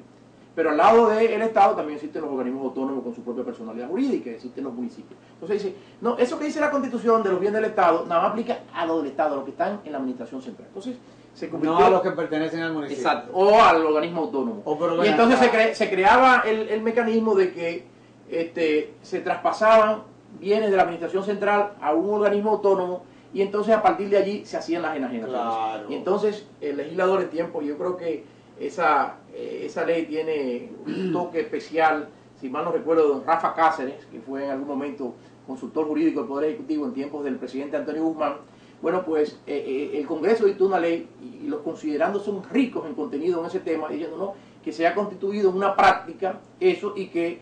Pero al lado del Estado también existen los organismos autónomos con su propia personalidad jurídica, existen los municipios. Entonces dice, no, eso que dice la Constitución de los bienes del Estado, nada más aplica a lo del Estado, a los que están en la administración central. Entonces, se convirtió, no a los que pertenecen al municipio. Exacto, o al organismo autónomo. Y entonces se creaba el mecanismo de que se traspasaban bienes de la administración central a un organismo autónomo, y entonces a partir de allí se hacían las enajenaciones. Claro. Y entonces el legislador en tiempo, yo creo que esa ley tiene un toque especial, si mal no recuerdo, don Rafa Cáceres, que fue en algún momento consultor jurídico del Poder Ejecutivo en tiempos del presidente Antonio Guzmán. Bueno, pues el Congreso dictó una ley y los considerando son ricos en contenido en ese tema, diciendo, no, que se ha constituido en una práctica eso, y que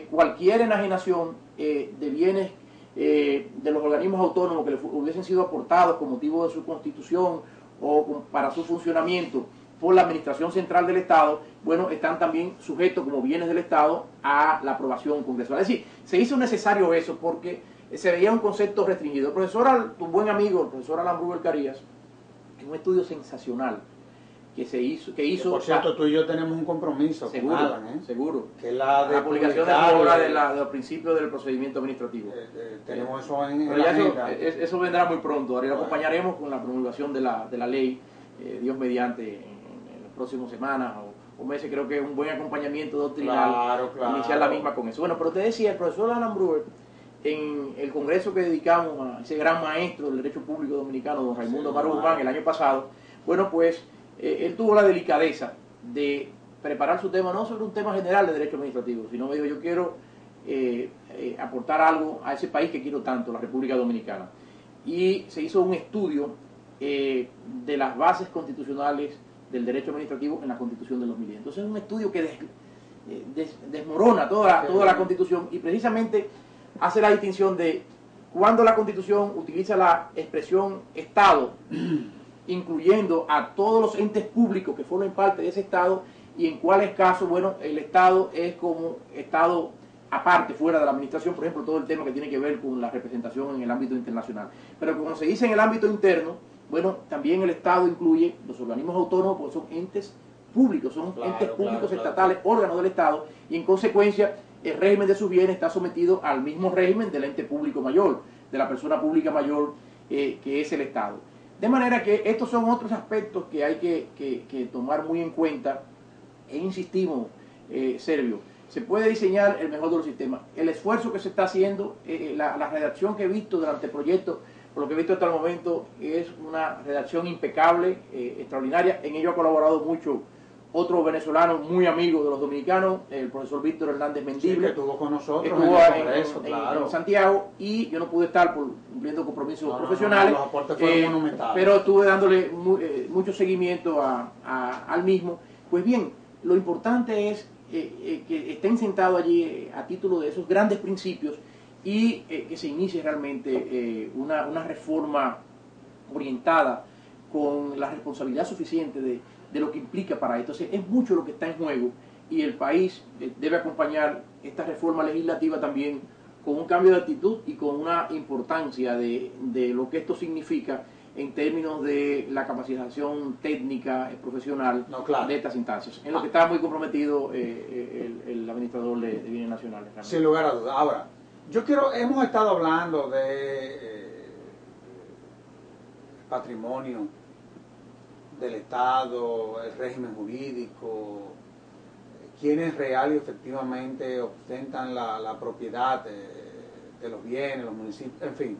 cualquier enajenación de bienes de los organismos autónomos que le hubiesen sido aportados con motivo de su constitución o para su funcionamiento por la Administración Central del Estado, bueno, están también sujetos como bienes del Estado a la aprobación congresual. Es decir, se hizo necesario eso porque se veía un concepto restringido. El profesor, tu buen amigo, el profesor Alan Brugger Carías, en un estudio sensacional que hizo por cierto, tú y yo tenemos un compromiso seguro, con Alan, seguro, que es la de publicación de su obra de los principios del procedimiento administrativo. Tenemos eso en pero la ya agenda. eso vendrá muy pronto. Ahora lo acompañaremos con la promulgación de la ley, Dios mediante, en las próximas semanas o meses. Creo que es un buen acompañamiento doctrinal iniciar la misma con eso. Bueno, pero te decía, el profesor Alan Brugger, en el congreso que dedicamos a ese gran maestro del derecho público dominicano, don Raimundo Amaro Guzmán, el año pasado, bueno, pues él tuvo la delicadeza de preparar su tema no sobre un tema general de derecho administrativo, sino me dijo, yo quiero aportar algo a ese país que quiero tanto, la República Dominicana. Y se hizo un estudio de las bases constitucionales del derecho administrativo en la Constitución del 2010. Entonces es un estudio que desmorona toda la Constitución y precisamente hace la distinción de cuando la Constitución utiliza la expresión Estado, incluyendo a todos los entes públicos que forman parte de ese Estado, y en cuáles casos, bueno, el Estado es como Estado aparte, fuera de la administración, por ejemplo, todo el tema que tiene que ver con la representación en el ámbito internacional. Pero como se dice en el ámbito interno, bueno, también el Estado incluye los organismos autónomos, porque son entes públicos, son entes públicos estatales, órganos del Estado, y en consecuencia el régimen de sus bienes está sometido al mismo régimen del ente público mayor, de la persona pública mayor, que es el Estado. De manera que estos son otros aspectos que hay que tomar muy en cuenta, e insistimos, Servio, se puede diseñar el mejor de los sistemas. El esfuerzo que se está haciendo, la redacción que he visto del anteproyecto, por lo que he visto hasta el momento, es una redacción impecable, extraordinaria. En ello ha colaborado mucho otro venezolano muy amigo de los dominicanos, el profesor Víctor Hernández Mendible. Sí, que estuvo con nosotros estuvo en el Congreso, en Santiago, y yo no pude estar cumpliendo compromisos profesionales. Los aportes fueron monumentales. Pero estuve dándole mucho seguimiento al mismo. Pues bien, lo importante es que estén sentados allí a título de esos grandes principios y que se inicie realmente una reforma orientada con la responsabilidad suficiente de lo que implica para esto. Entonces, es mucho lo que está en juego y el país debe acompañar esta reforma legislativa también con un cambio de actitud y con una importancia de lo que esto significa en términos de la capacitación técnica profesional de estas instancias, en lo que está muy comprometido el administrador de bienes nacionales. Sin lugar a dudas. Ahora, hemos estado hablando de patrimonio del Estado, el régimen jurídico, quienes real y efectivamente ostentan la propiedad de los bienes, los municipios, en fin.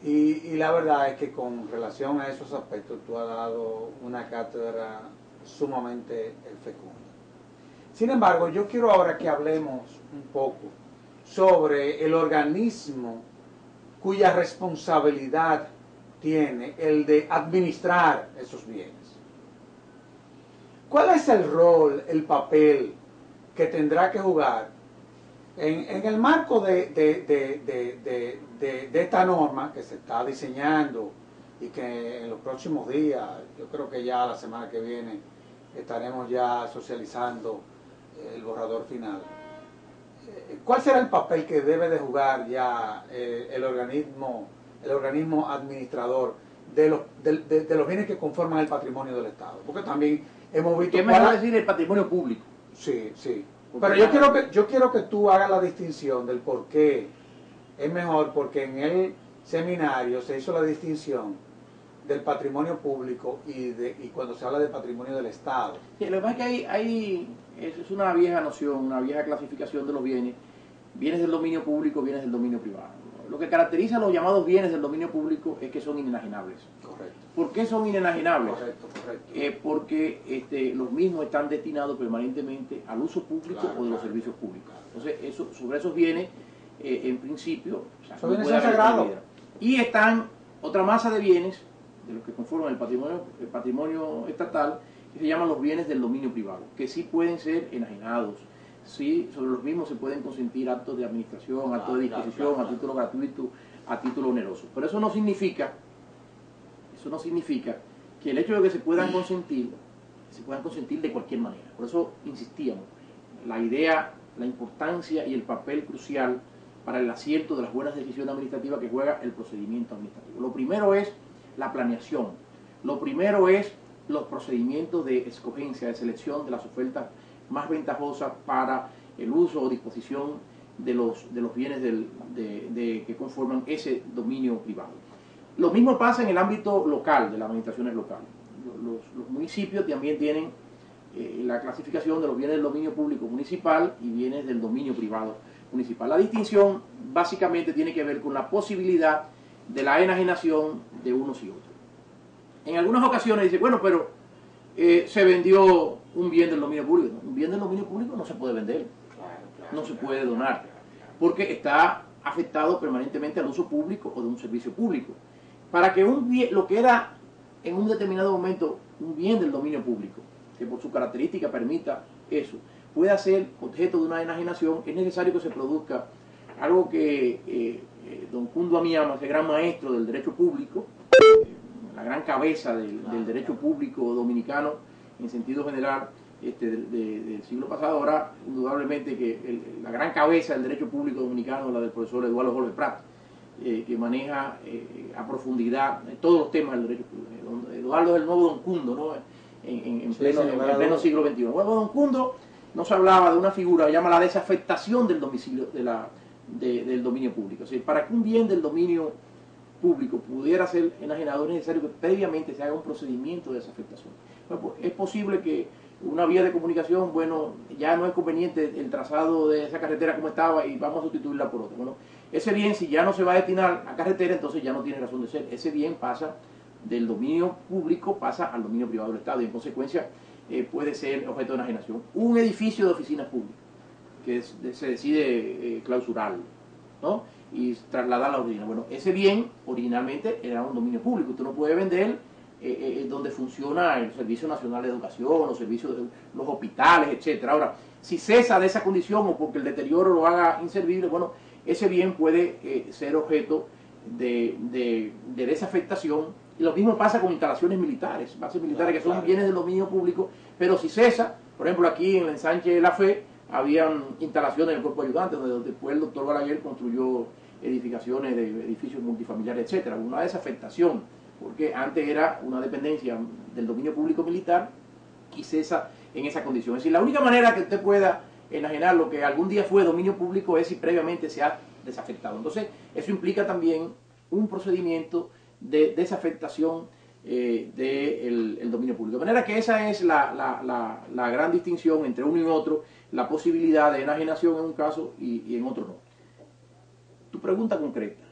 Y la verdad es que con relación a esos aspectos tú has dado una cátedra sumamente fecunda. Sin embargo, yo quiero ahora que hablemos un poco sobre el organismo cuya responsabilidad tiene el de administrar esos bienes. ¿Cuál es el rol, el papel que tendrá que jugar en el marco de esta norma que se está diseñando y que en los próximos días, yo creo que ya la semana que viene, estaremos ya socializando el borrador final? ¿Cuál será el papel que debe de jugar ya el organismo administrador de los bienes que conforman el patrimonio del Estado? Porque también hemos visto... ¿Qué me va a decir el patrimonio público? Sí, sí. Pero yo quiero que tú hagas la distinción del por qué es mejor, porque en el seminario se hizo la distinción del patrimonio público y cuando se habla de patrimonio del Estado. Sí, lo que pasa es que es una vieja noción, una vieja clasificación de los bienes del dominio público, bienes del dominio privado. Lo que caracteriza a los llamados bienes del dominio público es que son inenajenables. Correcto. ¿Por qué son inenajenables? Correcto. Porque los mismos están destinados permanentemente al uso público o de los servicios públicos. Entonces, sobre esos bienes, en principio, esos bienes son sagrados. Y están otra masa de bienes, de los que conforman el patrimonio estatal, que se llaman los bienes del dominio privado, que sí pueden ser enajenados. Sí, sobre los mismos se pueden consentir actos de administración, actos de disposición, a título gratuito, a título oneroso. Pero eso no significa que el hecho de que se puedan consentir de cualquier manera. Por eso insistíamos, la idea, la importancia y el papel crucial para el acierto de las buenas decisiones administrativas que juega el procedimiento administrativo. Lo primero es la planeación, lo primero es los procedimientos de escogencia, de selección de las ofertas más ventajosas para el uso o disposición de los bienes que conforman ese dominio privado. Lo mismo pasa en el ámbito local, de las administraciones locales. Los municipios también tienen la clasificación de los bienes del dominio público municipal y bienes del dominio privado municipal. La distinción básicamente tiene que ver con la posibilidad de la enajenación de unos y otros. En algunas ocasiones dice, bueno, pero se vendió un bien del dominio público. Un bien del dominio público no se puede vender, no se puede donar, porque está afectado permanentemente al uso público o de un servicio público. Para que un bien, lo que era en un determinado momento un bien del dominio público, que por su característica permita eso, pueda ser objeto de una enajenación, es necesario que se produzca algo que don Cundo Amiama, ese gran maestro del derecho público, la gran cabeza del derecho público dominicano en sentido general del siglo pasado, ahora indudablemente que la gran cabeza del derecho público dominicano, la del profesor Eduardo Jorge Prat, que maneja a profundidad todos los temas del derecho público. Eduardo es el nuevo Don Cundo, ¿no? en pleno siglo XXI. Bueno, Don Cundo nos hablaba de una figura, llama la desafectación del domicilio, del dominio público. O sea, para que un bien del dominio público pudiera ser enajenado es necesario que previamente se haga un procedimiento de desafectación. Bueno, pues, es posible que una vía de comunicación, bueno, ya no es conveniente el trazado de esa carretera como estaba y vamos a sustituirla por otra. Bueno, ese bien, si ya no se va a destinar a carretera, entonces ya no tiene razón de ser. Ese bien pasa del dominio público, pasa al dominio privado del Estado y en consecuencia puede ser objeto de enajenación. Un edificio de oficinas públicas que se decide clausurarlo, ¿no? Y trasladar la oficina. Bueno, ese bien originalmente era un dominio público. Usted no puede vender donde funciona el Servicio Nacional de Educación, los servicios de los hospitales, etcétera. Ahora, si cesa de esa condición o porque el deterioro lo haga inservible, bueno, ese bien puede ser objeto de desafectación. Y lo mismo pasa con instalaciones militares, bases militares que son bienes del dominio público, pero si cesa, por ejemplo aquí en el ensanche de la Fe, habían instalaciones del cuerpo ayudante, donde después el doctor Balaguer construyó edificaciones de edificios multifamiliares, etcétera. Una desafectación, porque antes era una dependencia del dominio público militar y cesa en esa condición. Es decir, la única manera que usted pueda enajenar lo que algún día fue dominio público es si previamente se ha desafectado. Entonces, eso implica también un procedimiento de desafectación del dominio público. De manera que esa es la gran distinción entre uno y otro, la posibilidad de enajenación en un caso y en otro no. Tu pregunta concreta,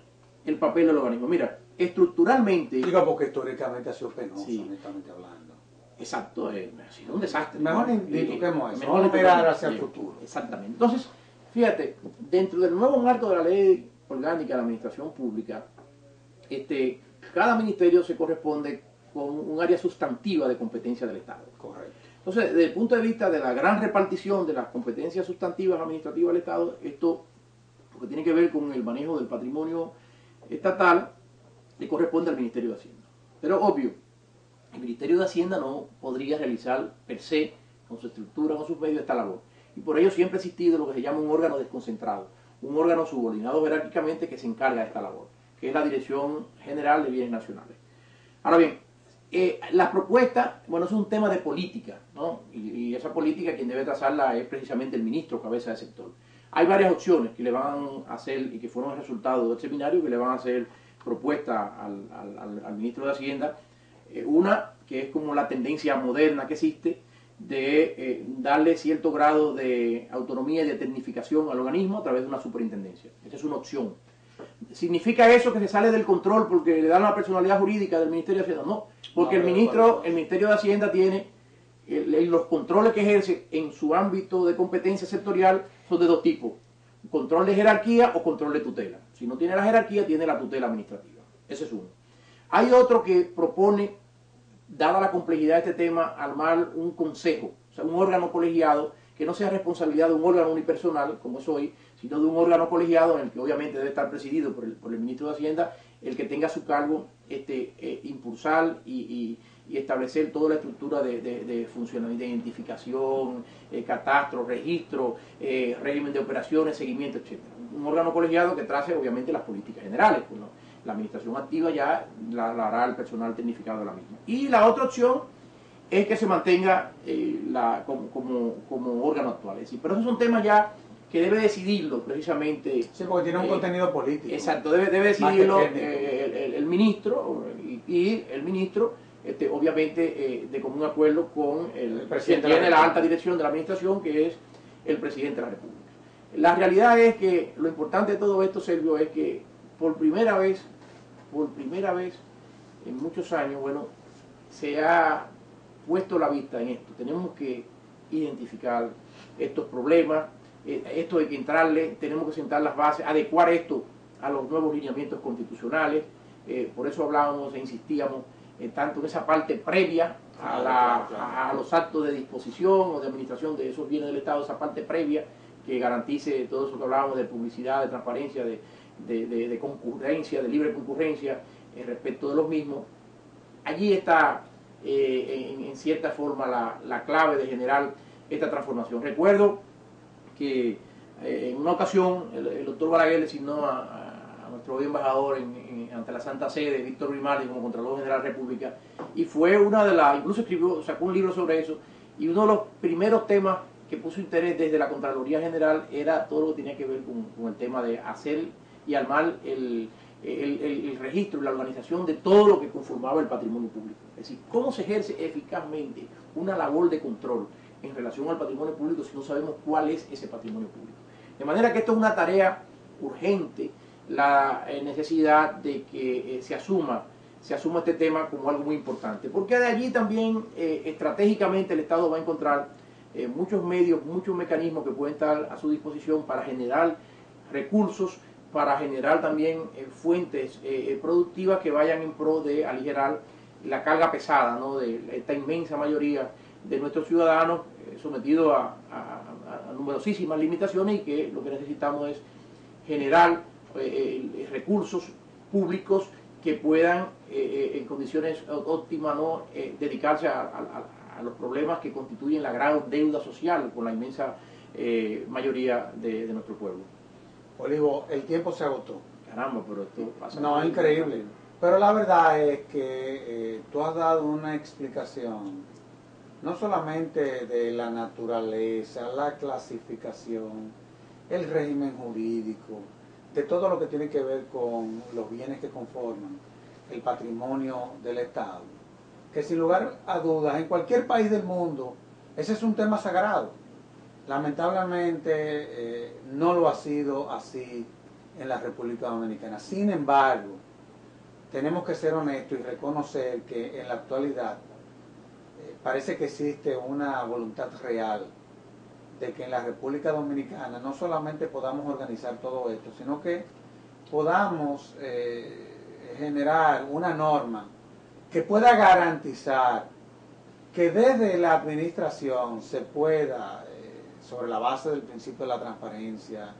el papel del organismo. Mira, estructuralmente... Digo, porque históricamente ha sido penoso, sí, honestamente hablando. Exacto, ha sido un desastre. Mejor indiquemos eso, mejor mirar hacia el futuro. Exactamente. Entonces, fíjate, dentro del nuevo marco de la ley orgánica de la administración pública, cada ministerio se corresponde con un área sustantiva de competencia del Estado. Correcto. Entonces, desde el punto de vista de la gran repartición de las competencias sustantivas administrativas del Estado, esto, lo que tiene que ver con el manejo del patrimonio estatal, le corresponde al Ministerio de Hacienda. Pero obvio, el Ministerio de Hacienda no podría realizar per se, con su estructura, con sus medios, esta labor. Y por ello siempre ha existido lo que se llama un órgano desconcentrado, un órgano subordinado jerárquicamente que se encarga de esta labor, que es la Dirección General de Bienes Nacionales. Ahora bien, la propuesta, bueno, es un tema de política, ¿no? Y esa política quien debe trazarla es precisamente el ministro, cabeza de sector. Hay varias opciones que le van a hacer, y que fueron el resultado del seminario, que le van a hacer propuesta al ministro de Hacienda. Una, que es como la tendencia moderna que existe, de darle cierto grado de autonomía y de tecnificación al organismo a través de una superintendencia. Esa es una opción. ¿Significa eso que se sale del control porque le dan la personalidad jurídica del Ministerio de Hacienda? No, porque el Ministerio de Hacienda tiene los controles que ejerce en su ámbito de competencia sectorial son de dos tipos: control de jerarquía o control de tutela. Si no tiene la jerarquía, tiene la tutela administrativa. Ese es uno. Hay otro que propone, dada la complejidad de este tema, armar un consejo, o sea, un órgano colegiado que no sea responsabilidad de un órgano unipersonal, como es hoy, sino de un órgano colegiado en el que obviamente debe estar presidido por el ministro de Hacienda, el que tenga a su cargo impulsar y establecer toda la estructura de funcionamiento, de identificación, catastro, registro, régimen de operaciones, seguimiento, etc. un órgano colegiado que trace obviamente las políticas generales. Pues, ¿no? La administración activa ya la hará el personal tecnificado de la misma. Y la otra opción es que se mantenga como órgano actual. Es decir, pero esos son temas ya que debe decidirlo precisamente. Sí, porque tiene un contenido político. Exacto, debe decidirlo el ministro y el ministro, obviamente, de común acuerdo con el presidente de la alta dirección de la administración, que es el presidente de la República. La realidad es que lo importante de todo esto, Sergio, es que por primera vez en muchos años, bueno, se ha puesto la vista en esto. Tenemos que identificar estos problemas, esto hay que entrarle, tenemos que sentar las bases, adecuar esto a los nuevos lineamientos constitucionales. Por eso hablábamos e insistíamos tanto en esa parte previa a los actos de disposición o de administración de esos bienes del Estado, esa parte previa que garantice todo eso que hablábamos de publicidad, de transparencia, de concurrencia, de libre concurrencia respecto de los mismos. Allí está en cierta forma la clave de generar esta transformación. Recuerdo que en una ocasión el doctor Balaguer designó a nuestro embajador ante la Santa Sede, Víctor Grimaldi, como Contralor General de la República, y fue una de las, incluso sacó un libro sobre eso, y uno de los primeros temas que puso interés desde la Contraloría General era todo lo que tenía que ver con el tema de hacer y armar el registro y la organización de todo lo que conformaba el patrimonio público. Es decir, cómo se ejerce eficazmente una labor de control en relación al patrimonio público si no sabemos cuál es ese patrimonio público. De manera que esto es una tarea urgente, la necesidad de que se asuma este tema como algo muy importante, porque de allí también estratégicamente el Estado va a encontrar muchos medios, muchos mecanismos que pueden estar a su disposición para generar recursos, para generar también fuentes productivas que vayan en pro de aligerar la carga pesada, ¿no?, de esta inmensa mayoría de nuestros ciudadanos sometidos a numerosísimas limitaciones, y que lo que necesitamos es generar recursos públicos que puedan en condiciones óptimas, ¿no?, dedicarse a los problemas que constituyen la gran deuda social con la inmensa mayoría de nuestro pueblo. Olivo, el tiempo se agotó. Caramba, pero esto pasa. No, es increíble. Pero la verdad es que tú has dado una explicación, no solamente de la naturaleza, la clasificación, el régimen jurídico, de todo lo que tiene que ver con los bienes que conforman el patrimonio del Estado, que sin lugar a dudas, en cualquier país del mundo, ese es un tema sagrado. Lamentablemente no lo ha sido así en la República Dominicana. Sin embargo, tenemos que ser honestos y reconocer que en la actualidad parece que existe una voluntad real de que en la República Dominicana no solamente podamos organizar todo esto, sino que podamos generar una norma que pueda garantizar que desde la administración se pueda, sobre la base del principio de la transparencia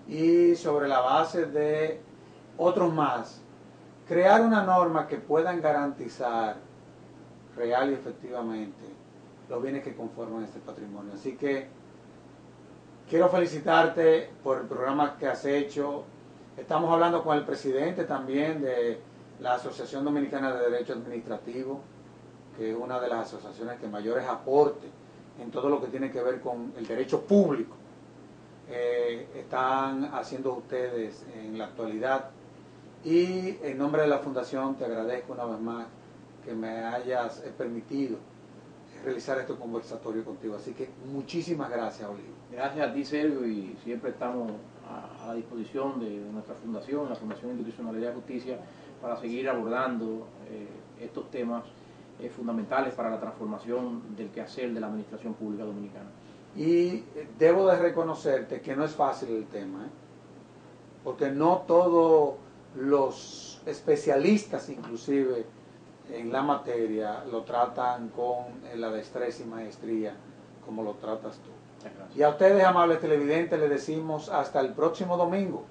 y sobre la base de otros más, crear una norma que puedan garantizar real y efectivamente los bienes que conforman este patrimonio. Así que quiero felicitarte por el programa que has hecho. Estamos hablando con el presidente también de la Asociación Dominicana de Derecho Administrativo, que es una de las asociaciones que mayores aportes en todo lo que tiene que ver con el derecho público están haciendo ustedes en la actualidad. Y en nombre de la Fundación te agradezco una vez más que me hayas permitido realizar este conversatorio contigo. Así que muchísimas gracias, Olivo. Gracias a ti, Sergio, y siempre estamos a la disposición de nuestra fundación, la Fundación Institucionalidad y Justicia, para seguir abordando estos temas fundamentales para la transformación del quehacer de la administración pública dominicana. Y debo de reconocerte que no es fácil el tema, porque no todos los especialistas, inclusive en la materia, lo tratan con la destreza y maestría como lo tratas tú. Y a ustedes, amables televidentes, les decimos hasta el próximo domingo,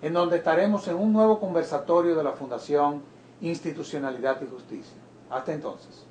en donde estaremos en un nuevo conversatorio de la Fundación Institucionalidad y Justicia. Hasta entonces.